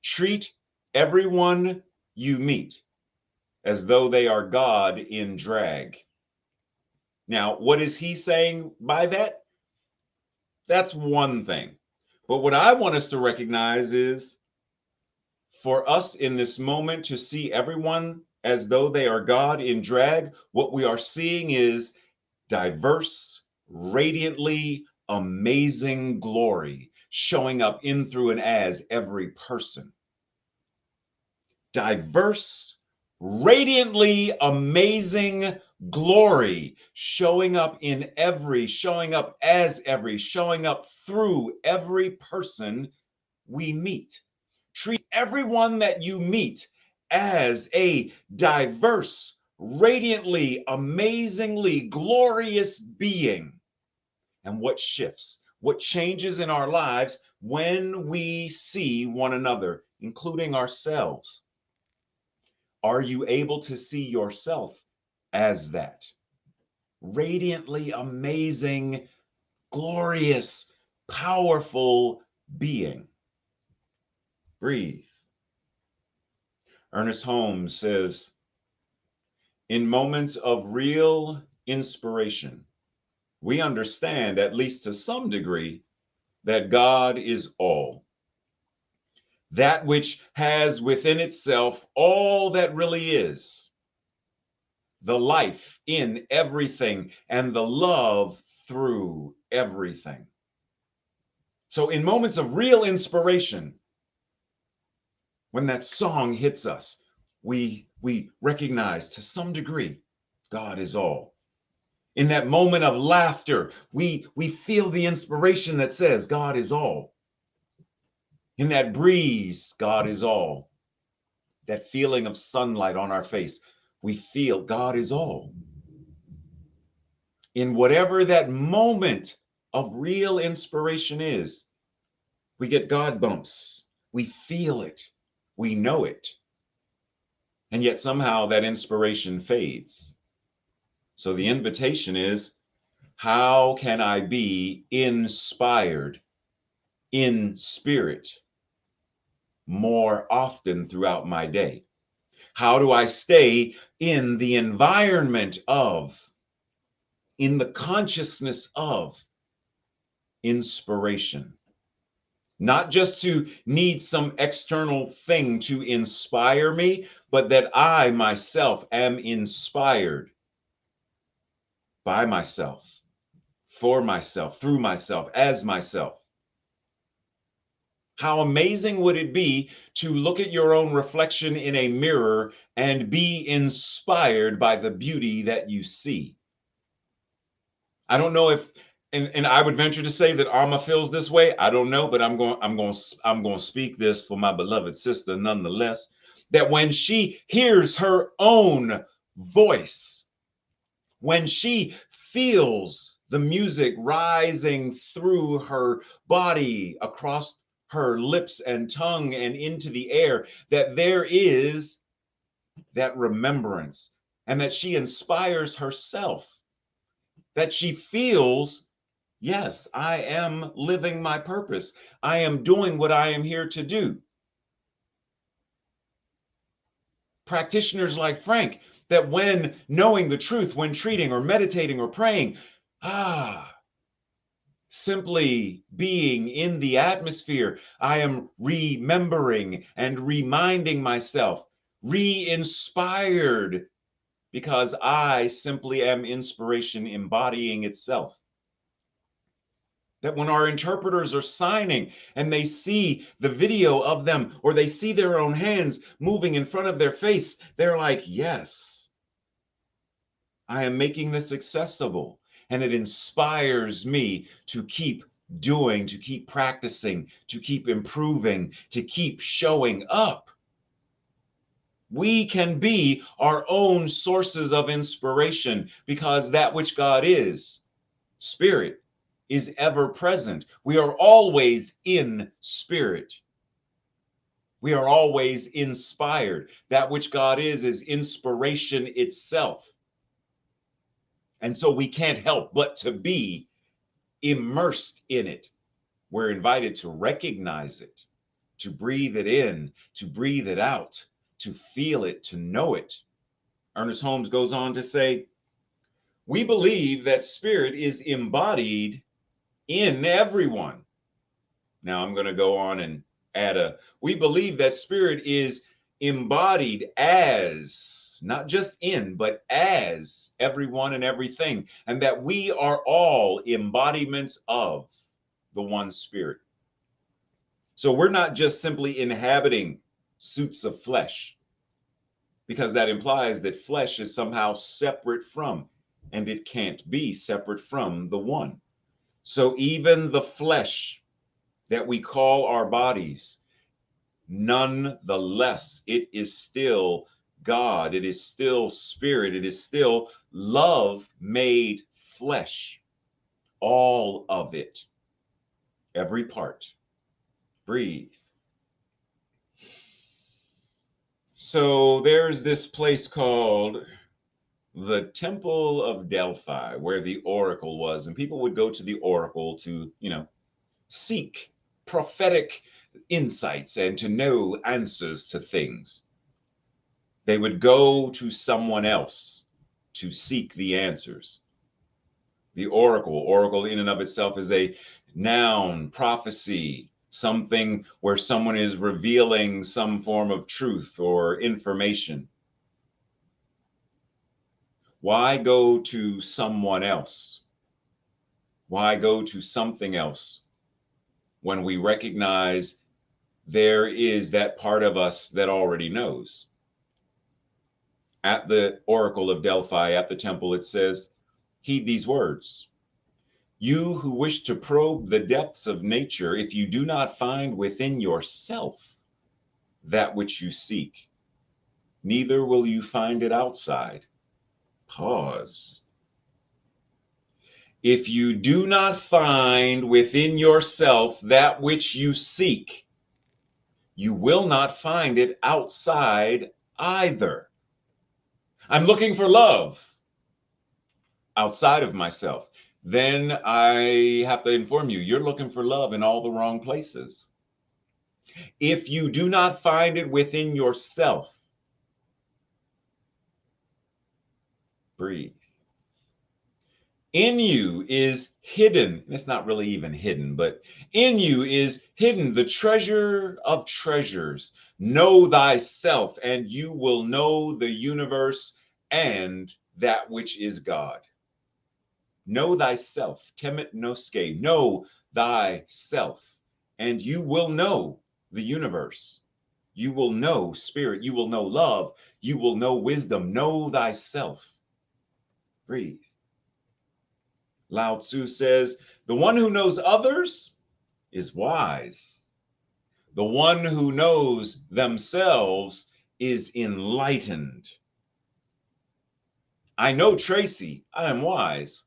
treat everyone you meet as though they are God in drag. Now, what is he saying by that? That's one thing. But what I want us to recognize is, for us in this moment to see everyone as though they are God in drag, what we are seeing is diverse, radiantly amazing glory showing up in, through, and as every person. Diverse, radiantly amazing glory showing up in every, showing up as every, showing up through every person we meet. Treat everyone that you meet as a diverse, radiantly, amazingly glorious being. And what shifts, what changes in our lives when we see one another, including ourselves? Are you able to see yourself as that? Radiantly amazing, glorious, powerful being. Breathe. Ernest Holmes says, in moments of real inspiration, we understand, at least to some degree, that God is all. That which has within itself all that really is, the life in everything and the love through everything. So in moments of real inspiration, when that song hits us, we recognize to some degree God is all. In that moment of laughter, we feel the inspiration that says God is all. In that breeze, God is all. That feeling of sunlight on our face, we feel God is all. In whatever that moment of real inspiration is, we get God bumps. We feel it. We know it. And yet somehow that inspiration fades. So the invitation is, how can I be inspired in spirit more often throughout my day? How do I stay in the environment of, in the consciousness of inspiration? Not just to need some external thing to inspire me, but that I myself am inspired by myself, for myself, through myself, as myself. How amazing would it be to look at your own reflection in a mirror and be inspired by the beauty that you see? I don't know if, and I would venture to say that Ama feels this way. I don't know, but I'm going to speak this for my beloved sister nonetheless. That when she hears her own voice, when she feels the music rising through her body, across her lips and tongue and into the air, that there is that remembrance, and that she inspires herself, that she feels, yes, I am living my purpose. I am doing what I am here to do. Practitioners like Frank, that when knowing the truth, when treating or meditating or praying, simply being in the atmosphere, I am remembering and reminding myself, re-inspired, because I simply am inspiration embodying itself. That when our interpreters are signing and they see the video of them, or they see their own hands moving in front of their face, they're like, yes, I am making this accessible. And it inspires me to keep doing, to keep practicing, to keep improving, to keep showing up. We can be our own sources of inspiration, because that which God is, spirit, is ever present. We are always in spirit. We are always inspired. That which God is inspiration itself. And so we can't help but to be immersed in it. We're invited to recognize it, to breathe it in, to breathe it out, to feel it, to know it. Ernest Holmes goes on to say, we believe that spirit is embodied in everyone. Now I'm going to go on and add we believe that spirit is embodied as, not just in, but as everyone and everything, and that we are all embodiments of the one spirit. So we're not just simply inhabiting suits of flesh, because that implies that flesh is somehow separate from, and it can't be separate from the one. So even the flesh that we call our bodies, nonetheless, it is still God. It is still spirit. It is still love made flesh. All of it. Every part. Breathe. So there's this place called the Temple of Delphi, where the oracle was, and people would go to the oracle to, seek prophetic insights and to know answers to things. They would go to someone else to seek the answers. The oracle in and of itself is a noun, prophecy, something where someone is revealing some form of truth or information. Why go to someone else? Why go to something else when we recognize there is that part of us that already knows? At the Oracle of Delphi, at the temple, it says, heed these words. You who wish to probe the depths of nature, if you do not find within yourself that which you seek, neither will you find it outside. Pause. If you do not find within yourself that which you seek, you will not find it outside either. I'm looking for love outside of myself. Then I have to inform you, you're looking for love in all the wrong places. If you do not find it within yourself, breathe. In you is hidden, it's not really even hidden, but in you is hidden the treasure of treasures. Know thyself, and you will know the universe and that which is God. Know thyself, temet noske, know thyself, and you will know the universe. You will know spirit, you will know love, you will know wisdom. Know thyself. Breathe. Lao Tzu says, the one who knows others is wise. The one who knows themselves is enlightened. I know Tracy, I am wise.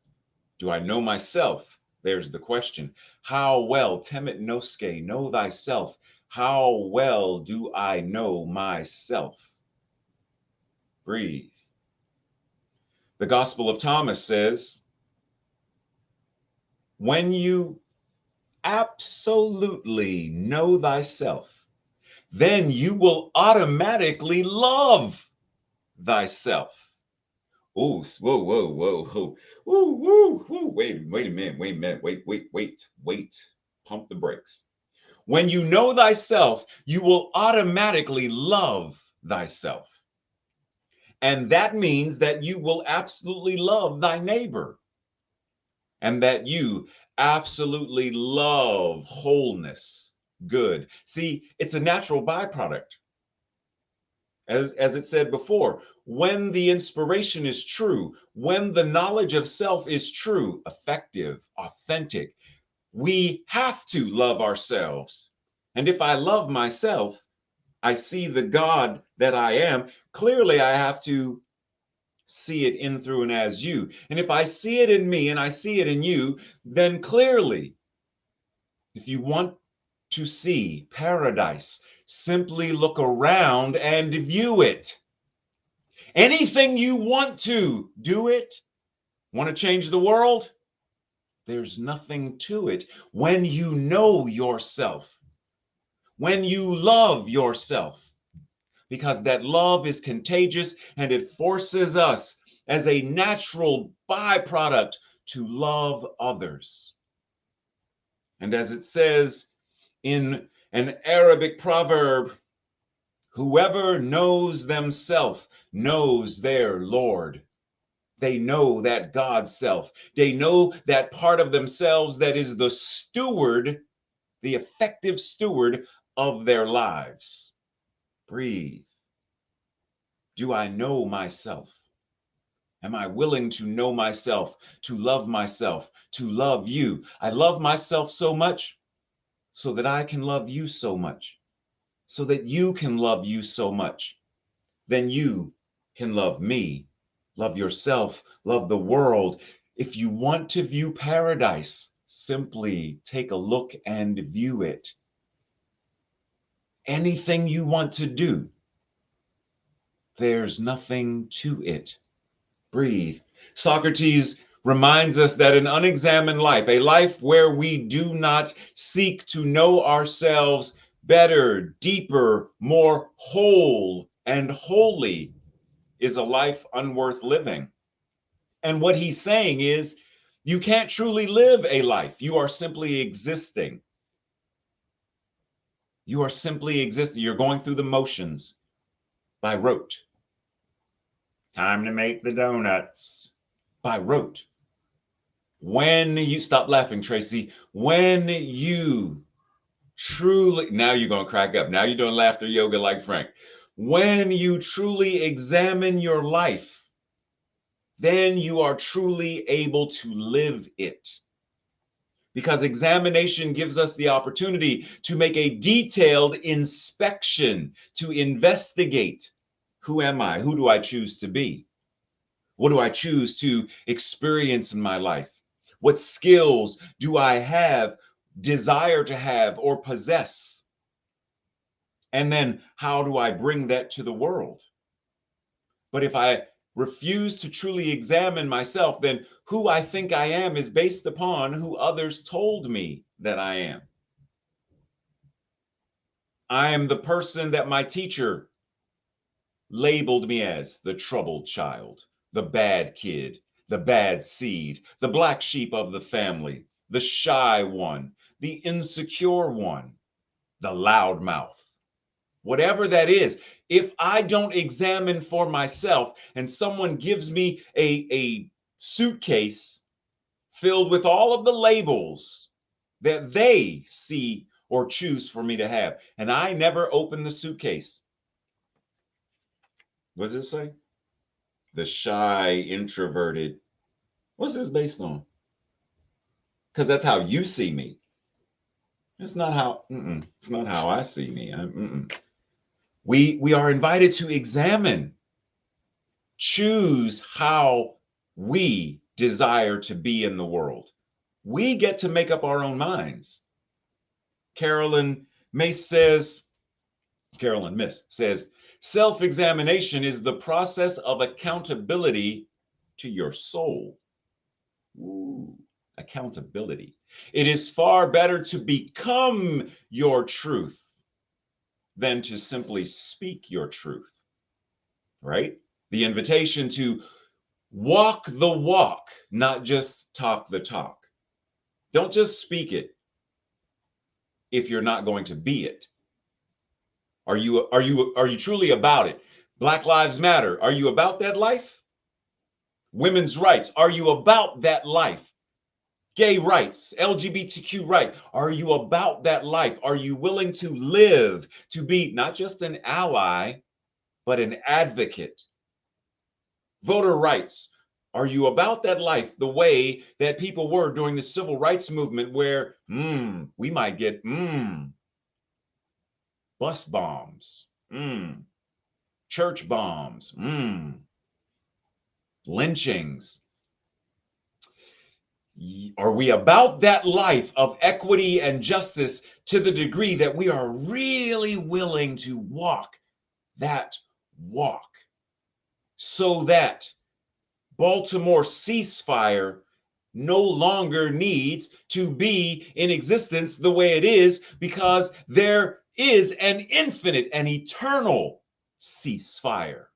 Do I know myself? There's the question. How well, temet noske, know thyself. How well do I know myself? Breathe. The Gospel of Thomas says, when you absolutely know thyself, then you will automatically love thyself. Oh, whoa, whoa, whoa, whoa, whoa, whoa, whoa. Wait a minute, wait. Pump the brakes. When you know thyself, you will automatically love thyself. And that means that you will absolutely love thy neighbor. And that you absolutely love wholeness, good. See, it's a natural byproduct. As it said before, when the inspiration is true, when the knowledge of self is true, effective, authentic, we have to love ourselves. And if I love myself, I see the God that I am. Clearly, I have to see it in, through, and as you. And if I see it in me and I see it in you, then clearly, if you want to see paradise, simply look around and view it. Anything you want to, do it. Want to change the world? There's nothing to it when you know yourself, when you love yourself. Because that love is contagious and it forces us as a natural byproduct to love others. And as it says in an Arabic proverb, whoever knows themselves knows their Lord. They know that God self. They know that part of themselves that is the steward, the effective steward of their lives. Breathe. Do I know myself? Am I willing to know myself, to love you? I love myself so much so that I can love you so much, so that you can love you so much, then you can love me, love yourself, love the world. If you want to view paradise, simply take a look and view it. Anything you want to do, there's nothing to it. Breathe. Socrates reminds us that an unexamined life, a life where we do not seek to know ourselves better, deeper, more whole and holy, is a life unworth living. And what he's saying is, you can't truly live a life. You are simply existing. You are simply existing. You're going through the motions by rote. Time to make the donuts by rote. When you stop laughing, Tracy, when you truly, now you're going to crack up. Now you're doing laughter yoga like Frank. When you truly examine your life, then you are truly able to live it. Because examination gives us the opportunity to make a detailed inspection, to investigate. Who am I? Who do I choose to be? What do I choose to experience in my life? What skills do I have, desire to have, or possess? And then how do I bring that to the world? But if I refuse to truly examine myself, then who I think I am is based upon who others told me that I am. I am the person that my teacher labeled me as: the troubled child, the bad kid, the bad seed, the black sheep of the family, the shy one, the insecure one, the loudmouth. Whatever that is, if I don't examine for myself and someone gives me a suitcase filled with all of the labels that they see or choose for me to have, and I never open the suitcase, what does it say? The shy, introverted. What's this based on? Because that's how you see me. It's not how. It's not how I see me. We are invited to examine, choose how we desire to be in the world. We get to make up our own minds. Carolyn Miss says, self-examination is the process of accountability to your soul. Ooh, accountability. It is far better to become your truth than to simply speak your truth, right? The invitation to walk the walk, not just talk the talk. Don't just speak it if you're not going to be it. Are you truly about it? Black Lives Matter. Are you about that life? Women's rights. Are you about that life? Gay rights, LGBTQ right. Are you about that life? Are you willing to live, to be not just an ally, but an advocate? Voter rights. Are you about that life the way that people were during the civil rights movement, where we might get bus bombs, church bombs, lynchings? Are we about that life of equity and justice to the degree that we are really willing to walk that walk, so that Baltimore ceasefire no longer needs to be in existence the way it is, because there is an infinite and eternal ceasefire?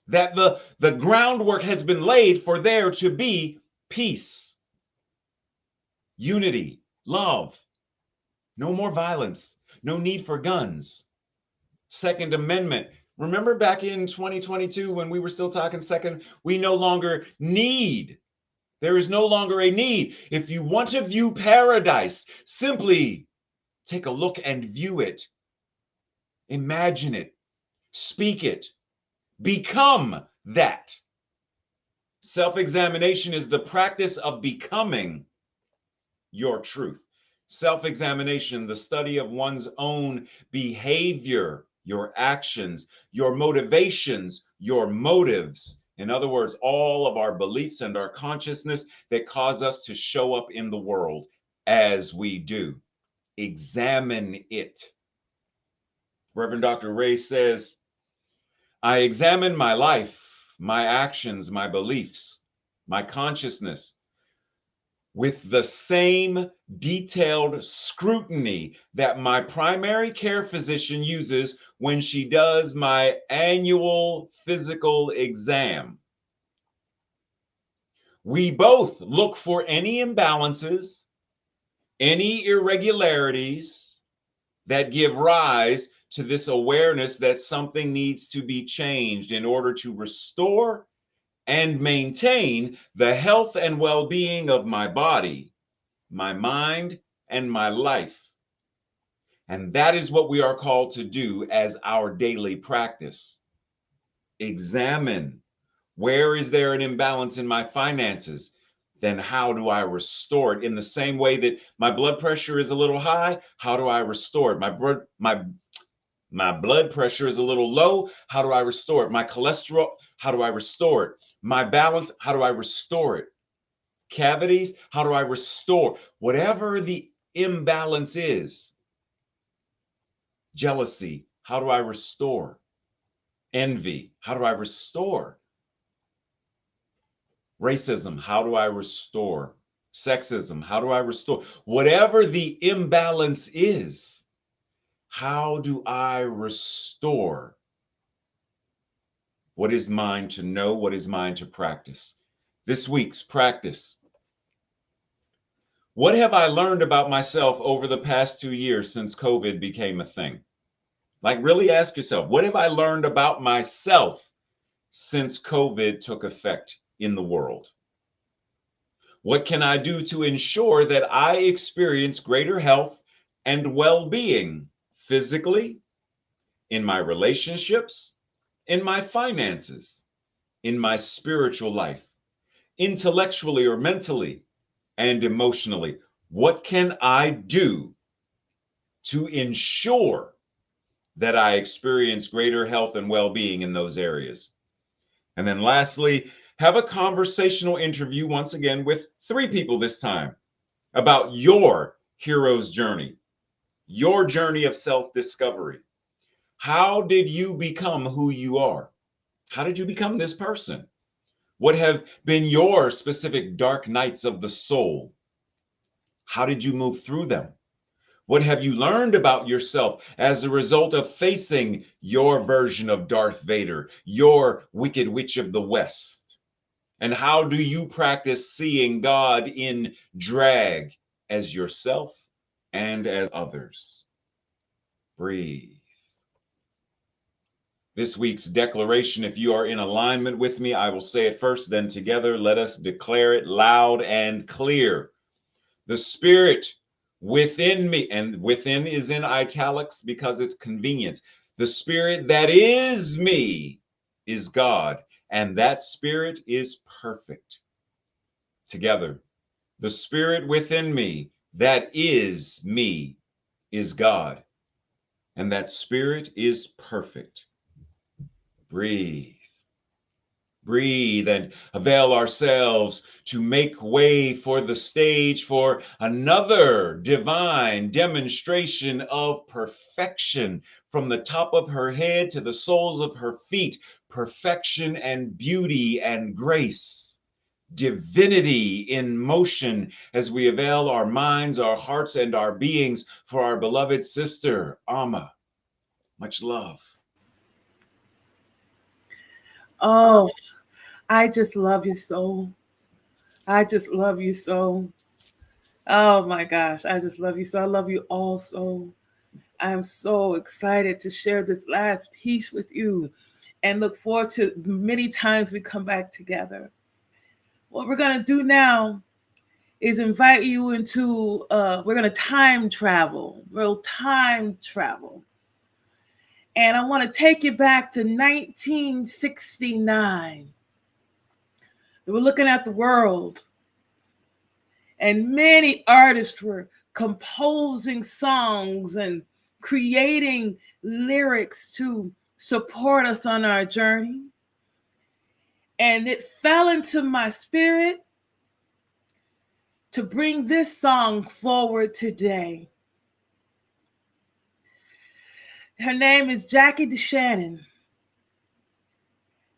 That the groundwork has been laid for there to be peace, unity, love, no more violence, no need for guns. Second Amendment. Remember back in 2022 when we were still talking second, we no longer need. There is no longer a need. If you want to view paradise, simply take a look and view it. Imagine it. Speak it. Become that. Self-examination is the practice of becoming your truth. Self-examination, the study of one's own behavior, your actions, your motivations, your motives. In other words, all of our beliefs and our consciousness that cause us to show up in the world as we do. Examine it. Reverend Dr. Ray says, I examine my life, my actions, my beliefs, my consciousness with the same detailed scrutiny that my primary care physician uses when she does my annual physical exam. We both look for any imbalances, any irregularities that give rise to this awareness that something needs to be changed in order to restore and maintain the health and well-being of my body, my mind, and my life. And that is what we are called to do as our daily practice. Examine, where is there an imbalance in my finances? Then how do I restore it? In the same way that my blood pressure is a little high, how do I restore it? My blood pressure is a little low, how do I restore it? My cholesterol, how do I restore it? My balance, how do I restore it? Cavities, how do I restore? Whatever the imbalance is. Jealousy, how do I restore? Envy, how do I restore? Racism, how do I restore? Sexism, how do I restore? Whatever the imbalance is, how do I restore what is mine to know, what is mine to practice? This week's practice. What have I learned about myself over the past 2 years since COVID became a thing? Like, really ask yourself, what have I learned about myself since COVID took effect in the world? What can I do to ensure that I experience greater health and well-being physically, in my relationships, in my finances, in my spiritual life, intellectually or mentally, and emotionally? What can I do to ensure that I experience greater health and well-being in those areas? And then lastly, have a conversational interview once again with 3 people this time about your hero's journey, your journey of self-discovery. How did you become who you are? How did you become this person? What have been your specific dark nights of the soul? How did you move through them? What have you learned about yourself as a result of facing your version of Darth Vader, your Wicked Witch of the West? And how do you practice seeing God in drag as yourself and as others? Breathe. This week's declaration, if you are in alignment with me, I will say it first, then together let us declare it loud and clear. The Spirit within me, and within is in italics because it's convenient. The Spirit that is me is God, and that Spirit is perfect. Together, the Spirit within me that is me is God, and that Spirit is perfect. Breathe. Breathe and avail ourselves to make way for the stage for another divine demonstration of perfection from the top of her head to the soles of her feet. Perfection and beauty and grace. Divinity in motion as we avail our minds, our hearts, and our beings for our beloved sister, Ama. Much love. Oh, I just love you so. I just love you so. Oh my gosh, I just love you so. I love you all so. I am so excited to share this last piece with you and look forward to many times we come back together. What we're going to do now is invite you into, we're going to time travel, real time travel. And I want to take you back to 1969. We're looking at the world, and many artists were composing songs and creating lyrics to support us on our journey. And it fell into my spirit to bring this song forward today. Her name is Jackie DeShannon.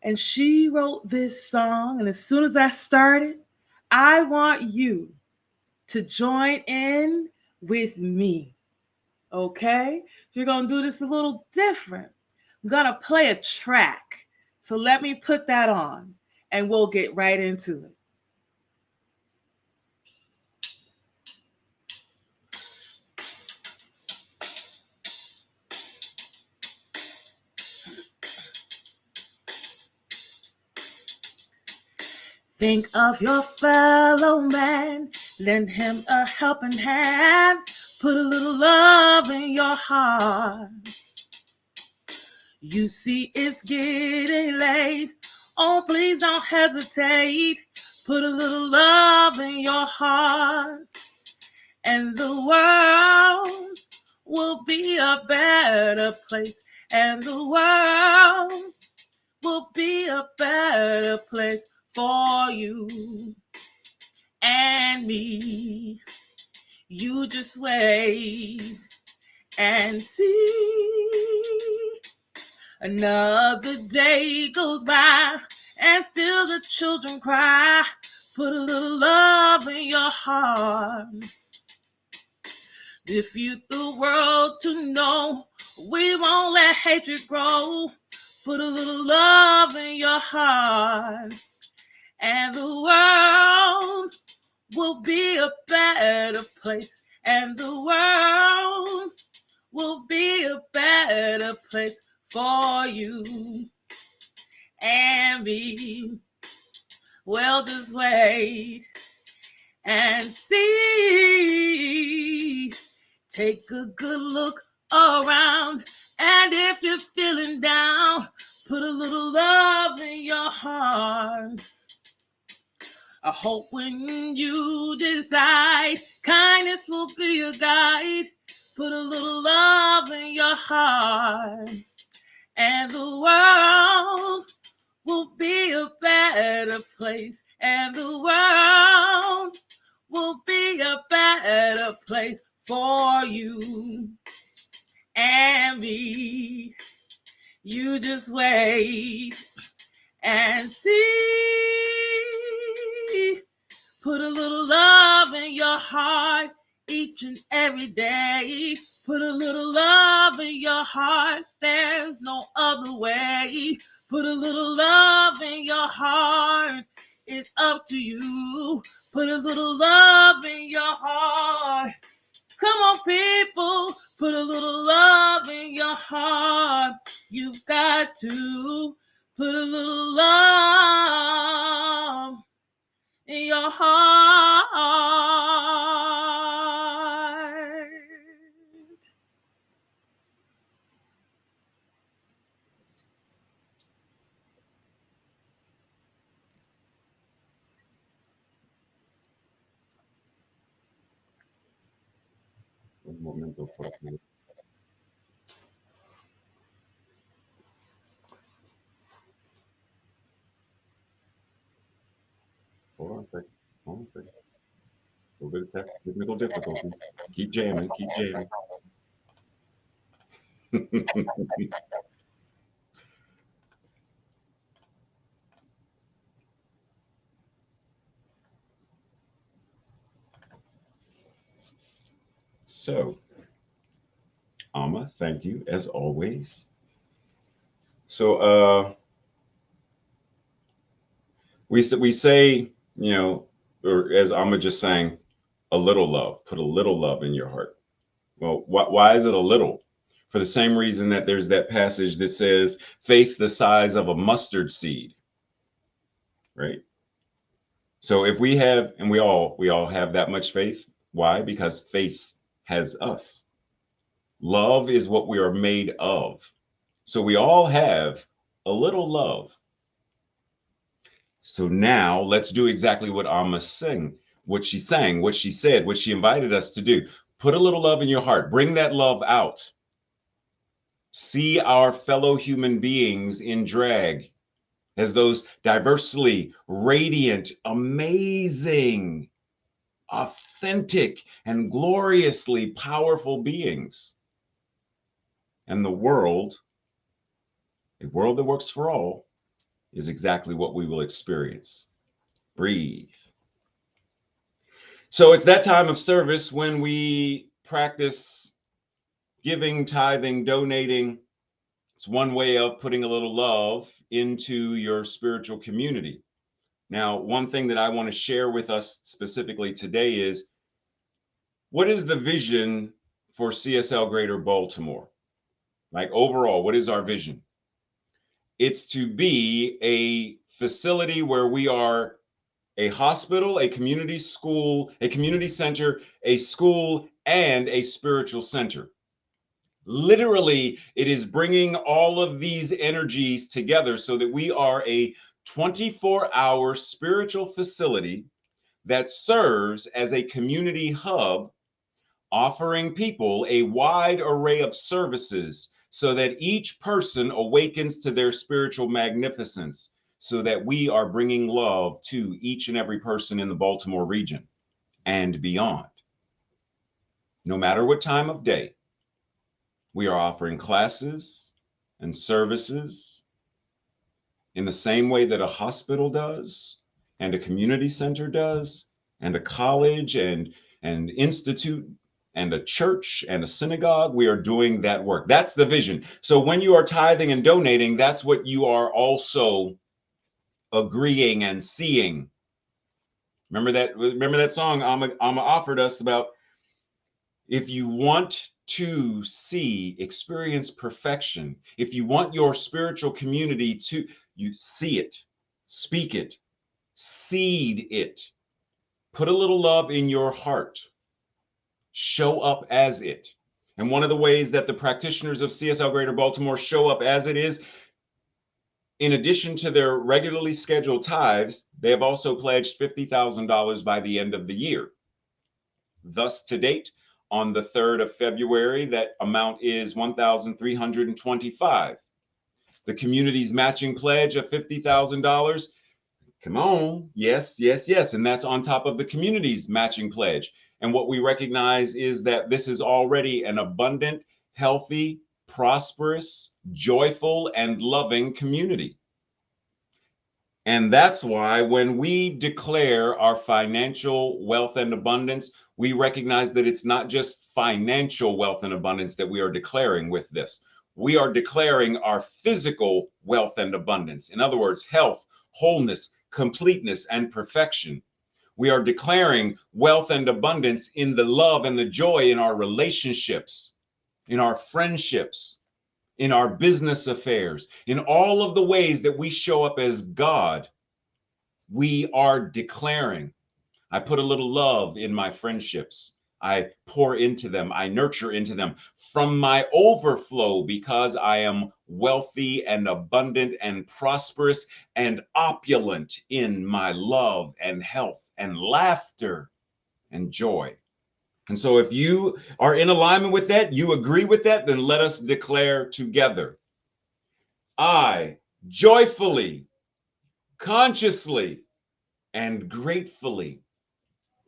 And she wrote this song. And as soon as I started, I want you to join in with me. Okay? We're going to do this a little different. I'm going to play a track. So let me put that on and we'll get right into it. Think of your fellow man, lend him a helping hand, put a little love in your heart. You see it's getting late, oh please don't hesitate, put a little love in your heart, and the world will be a better place, and the world will be a better place for you and me. You just wait and see. Another day goes by and still the children cry. Put a little love in your heart. If you the world to know, we won't let hatred grow. Put a little love in your heart, and the world will be a better place, and the world will be a better place for you and me. Well, just wait and see. Take a good look around, and if you're feeling down, put a little love in your heart. I hope when you decide, kindness will be your guide. Put a little love in your heart, and the world will be a better place, and the world will be a better place for you and me. You just wait and see. Put a little love in your heart each and every day. Put a little love in your heart. There's no other way. Put a little love in your heart. It's up to you. Put a little love in your heart. Come on, people. Put a little love in your heart. You've got to put a little love in your heart. Un momento, por favor. Hold on a second. Hold on a second. A little bit of technical difficulties. Keep jamming. Keep jamming. So, Ama, thank you as always. So, we say, you know, or as Ama just sang, a little love. Put a little love in your heart. Well, why is it a little? For the same reason that there's that passage that says faith the size of a mustard seed, right? So if we have, and we all have that much faith. Why? Because faith has us. Love is what we are made of. So we all have a little love. So now let's do exactly what Amma sang, what she sang, what she said, what she invited us to do. Put a little love in your heart. Bring that love out. see our fellow human beings in drag as those diversely radiant, amazing, authentic, and gloriously powerful beings. And the world, a world that works for all, is exactly what we will experience. Breathe. So it's that time of service when we practice giving, tithing, donating. It's one way of putting a little love into your spiritual community. Now, one thing that I want to share with us specifically today is, what is the vision for CSL Greater Baltimore? Like overall, what is our vision? It's to be a facility where we are a hospital, a community school, a community center, a school, and a spiritual center. Literally, it is bringing all of these energies together so that we are a 24-hour spiritual facility that serves as a community hub, offering people a wide array of services so that each person awakens to their spiritual magnificence, so that we are bringing love to each and every person in the Baltimore region and beyond. No matter what time of day, we are offering classes and services in the same way that a hospital does, and a community center does, and a college and institute and a church and a synagogue. We are doing that work. That's the vision. So when you are tithing and donating, that's what you are also agreeing and seeing. Remember that song Ama offered us about, if you want to experience perfection, if you want your spiritual community to, you see it, speak it, seed it, put a little love in your heart, show up as it. And one of the ways that the practitioners of CSL Greater Baltimore show up as it is, in addition to their regularly scheduled tithes, they have also pledged $50,000 by the end of the year. Thus, to date, on the 3rd of February, that amount is $1,325. The community's matching pledge of $50,000. Come on. Yes, yes, yes. And that's on top of the community's matching pledge. And what we recognize is that this is already an abundant, healthy, prosperous, joyful, and loving community. And that's why when we declare our financial wealth and abundance, we recognize that it's not just financial wealth and abundance that we are declaring with this. We are declaring our physical wealth and abundance. In other words, health, wholeness, completeness, and perfection. We are declaring wealth and abundance in the love and the joy in our relationships, in our friendships, in our business affairs, in all of the ways that we show up as God. We are declaring, I put a little love in my friendships. I pour into them. I nurture into them from my overflow, because I am wealthy and abundant and prosperous and opulent in my love and health and laughter and joy. And so if you are in alignment with that, you agree with that, then let us declare together. I joyfully, consciously, and gratefully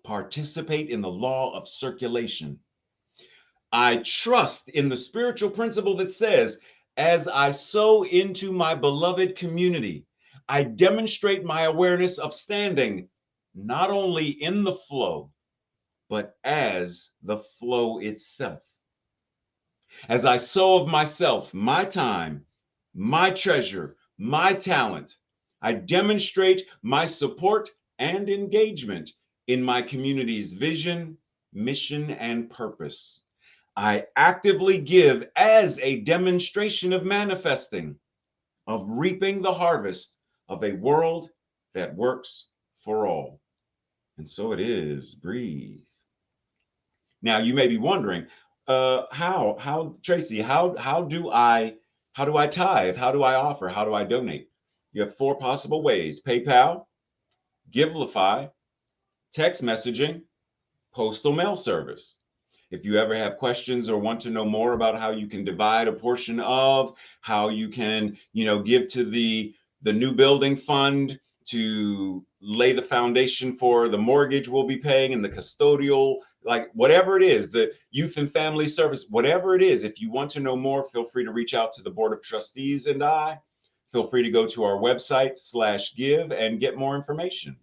participate in the law of circulation. I trust in the spiritual principle that says, as I sow into my beloved community, I demonstrate my awareness of standing not only in the flow, but as the flow itself. As I sow of myself, my time, my treasure, my talent, I demonstrate my support and engagement in my community's vision, mission, and purpose. I actively give as a demonstration of manifesting, of reaping the harvest of a world that works for all. And so it is. Breathe. Now you may be wondering, Tracy, how do I tithe? How do I offer? How do I donate? You have 4 possible ways: PayPal, Givelify, text messaging, postal mail service. If you ever have questions or want to know more about how you can divide a portion of, how you can, give to the new building fund to lay the foundation for the mortgage we'll be paying and the custodial, like whatever it is, the youth and family service, whatever it is, if you want to know more, feel free to reach out to the Board of Trustees and I. Feel free to go to our website /give and get more information.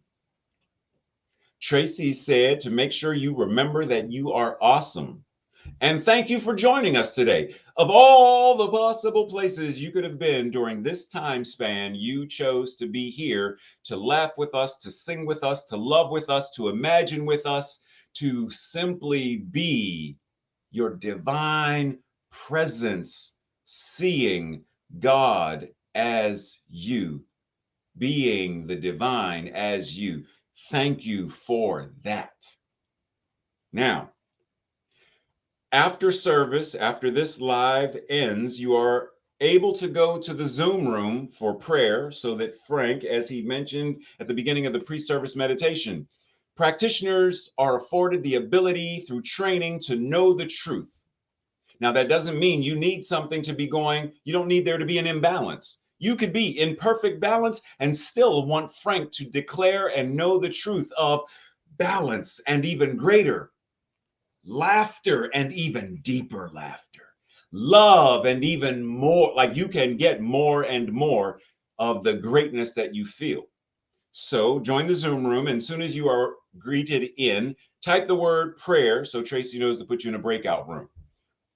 Tracy said to make sure you remember that you are awesome. And thank you for joining us today. Of all the possible places you could have been during this time span, you chose to be here to laugh with us, to sing with us, to love with us, to imagine with us, to simply be your divine presence, seeing God as you, being the divine as you. Thank you for that. Now, after service, after this live ends, you are able to go to the Zoom room for prayer so that Frank, as he mentioned at the beginning of the pre-service meditation, practitioners are afforded the ability through training to know the truth. Now, that doesn't mean you need something to be going, you don't need there to be an imbalance. You could be in perfect balance and still want Frank to declare and know the truth of balance and even greater laughter and even deeper laughter, love and even more, like you can get more and more of the greatness that you feel. So join the Zoom room, and as soon as you are greeted in, type the word prayer so Tracy knows to put you in a breakout room.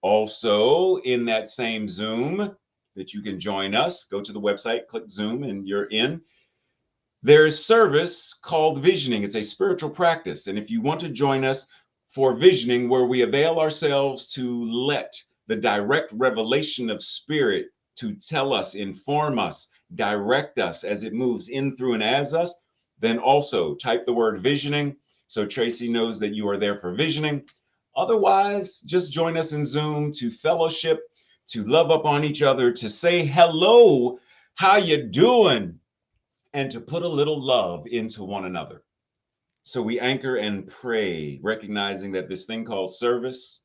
Also, in that same Zoom that you can join us, go to the website, click Zoom, and you're in. There is service called visioning. It's a spiritual practice. And if you want to join us for visioning, where we avail ourselves to let the direct revelation of spirit to tell us, inform us, direct us as it moves in, through, and as us, then also type the word visioning so Tracy knows that you are there for visioning. Otherwise, just join us in Zoom to fellowship, to love up on each other, to say hello, how you doing? And to put a little love into one another. So we anchor and pray, recognizing that this thing called service,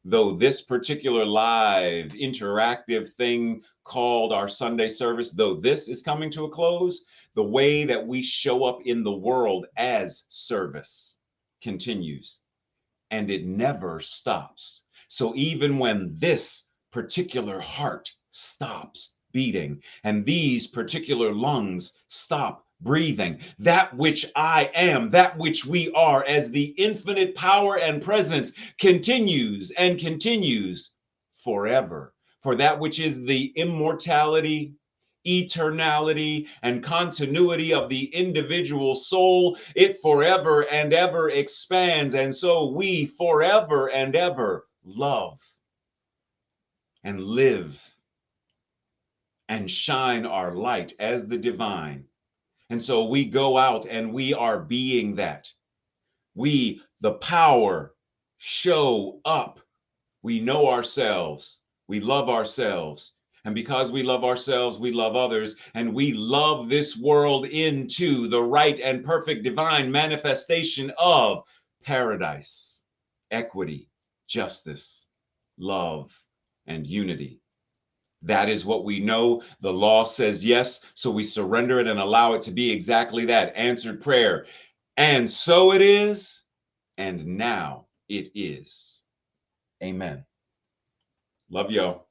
though this particular live interactive thing called our Sunday service, though this is coming to a close, the way that we show up in the world as service continues, and it never stops. So even when this particular heart stops beating and these particular lungs stop breathing, that which I am, that which we are as the infinite power and presence continues and continues forever. For that which is the immortality, eternality, and continuity of the individual soul, it forever and ever expands. And so we forever and ever love and live and shine our light as the divine. And so we go out and we are being that. We, the power, show up. We know ourselves. We love ourselves. And because we love ourselves, we love others. And we love this world into the right and perfect divine manifestation of paradise, equity, justice, love, and unity. That is what we know. The law says yes, so we surrender it and allow it to be exactly that, answered prayer. And so it is, and now it is. Amen. Love y'all.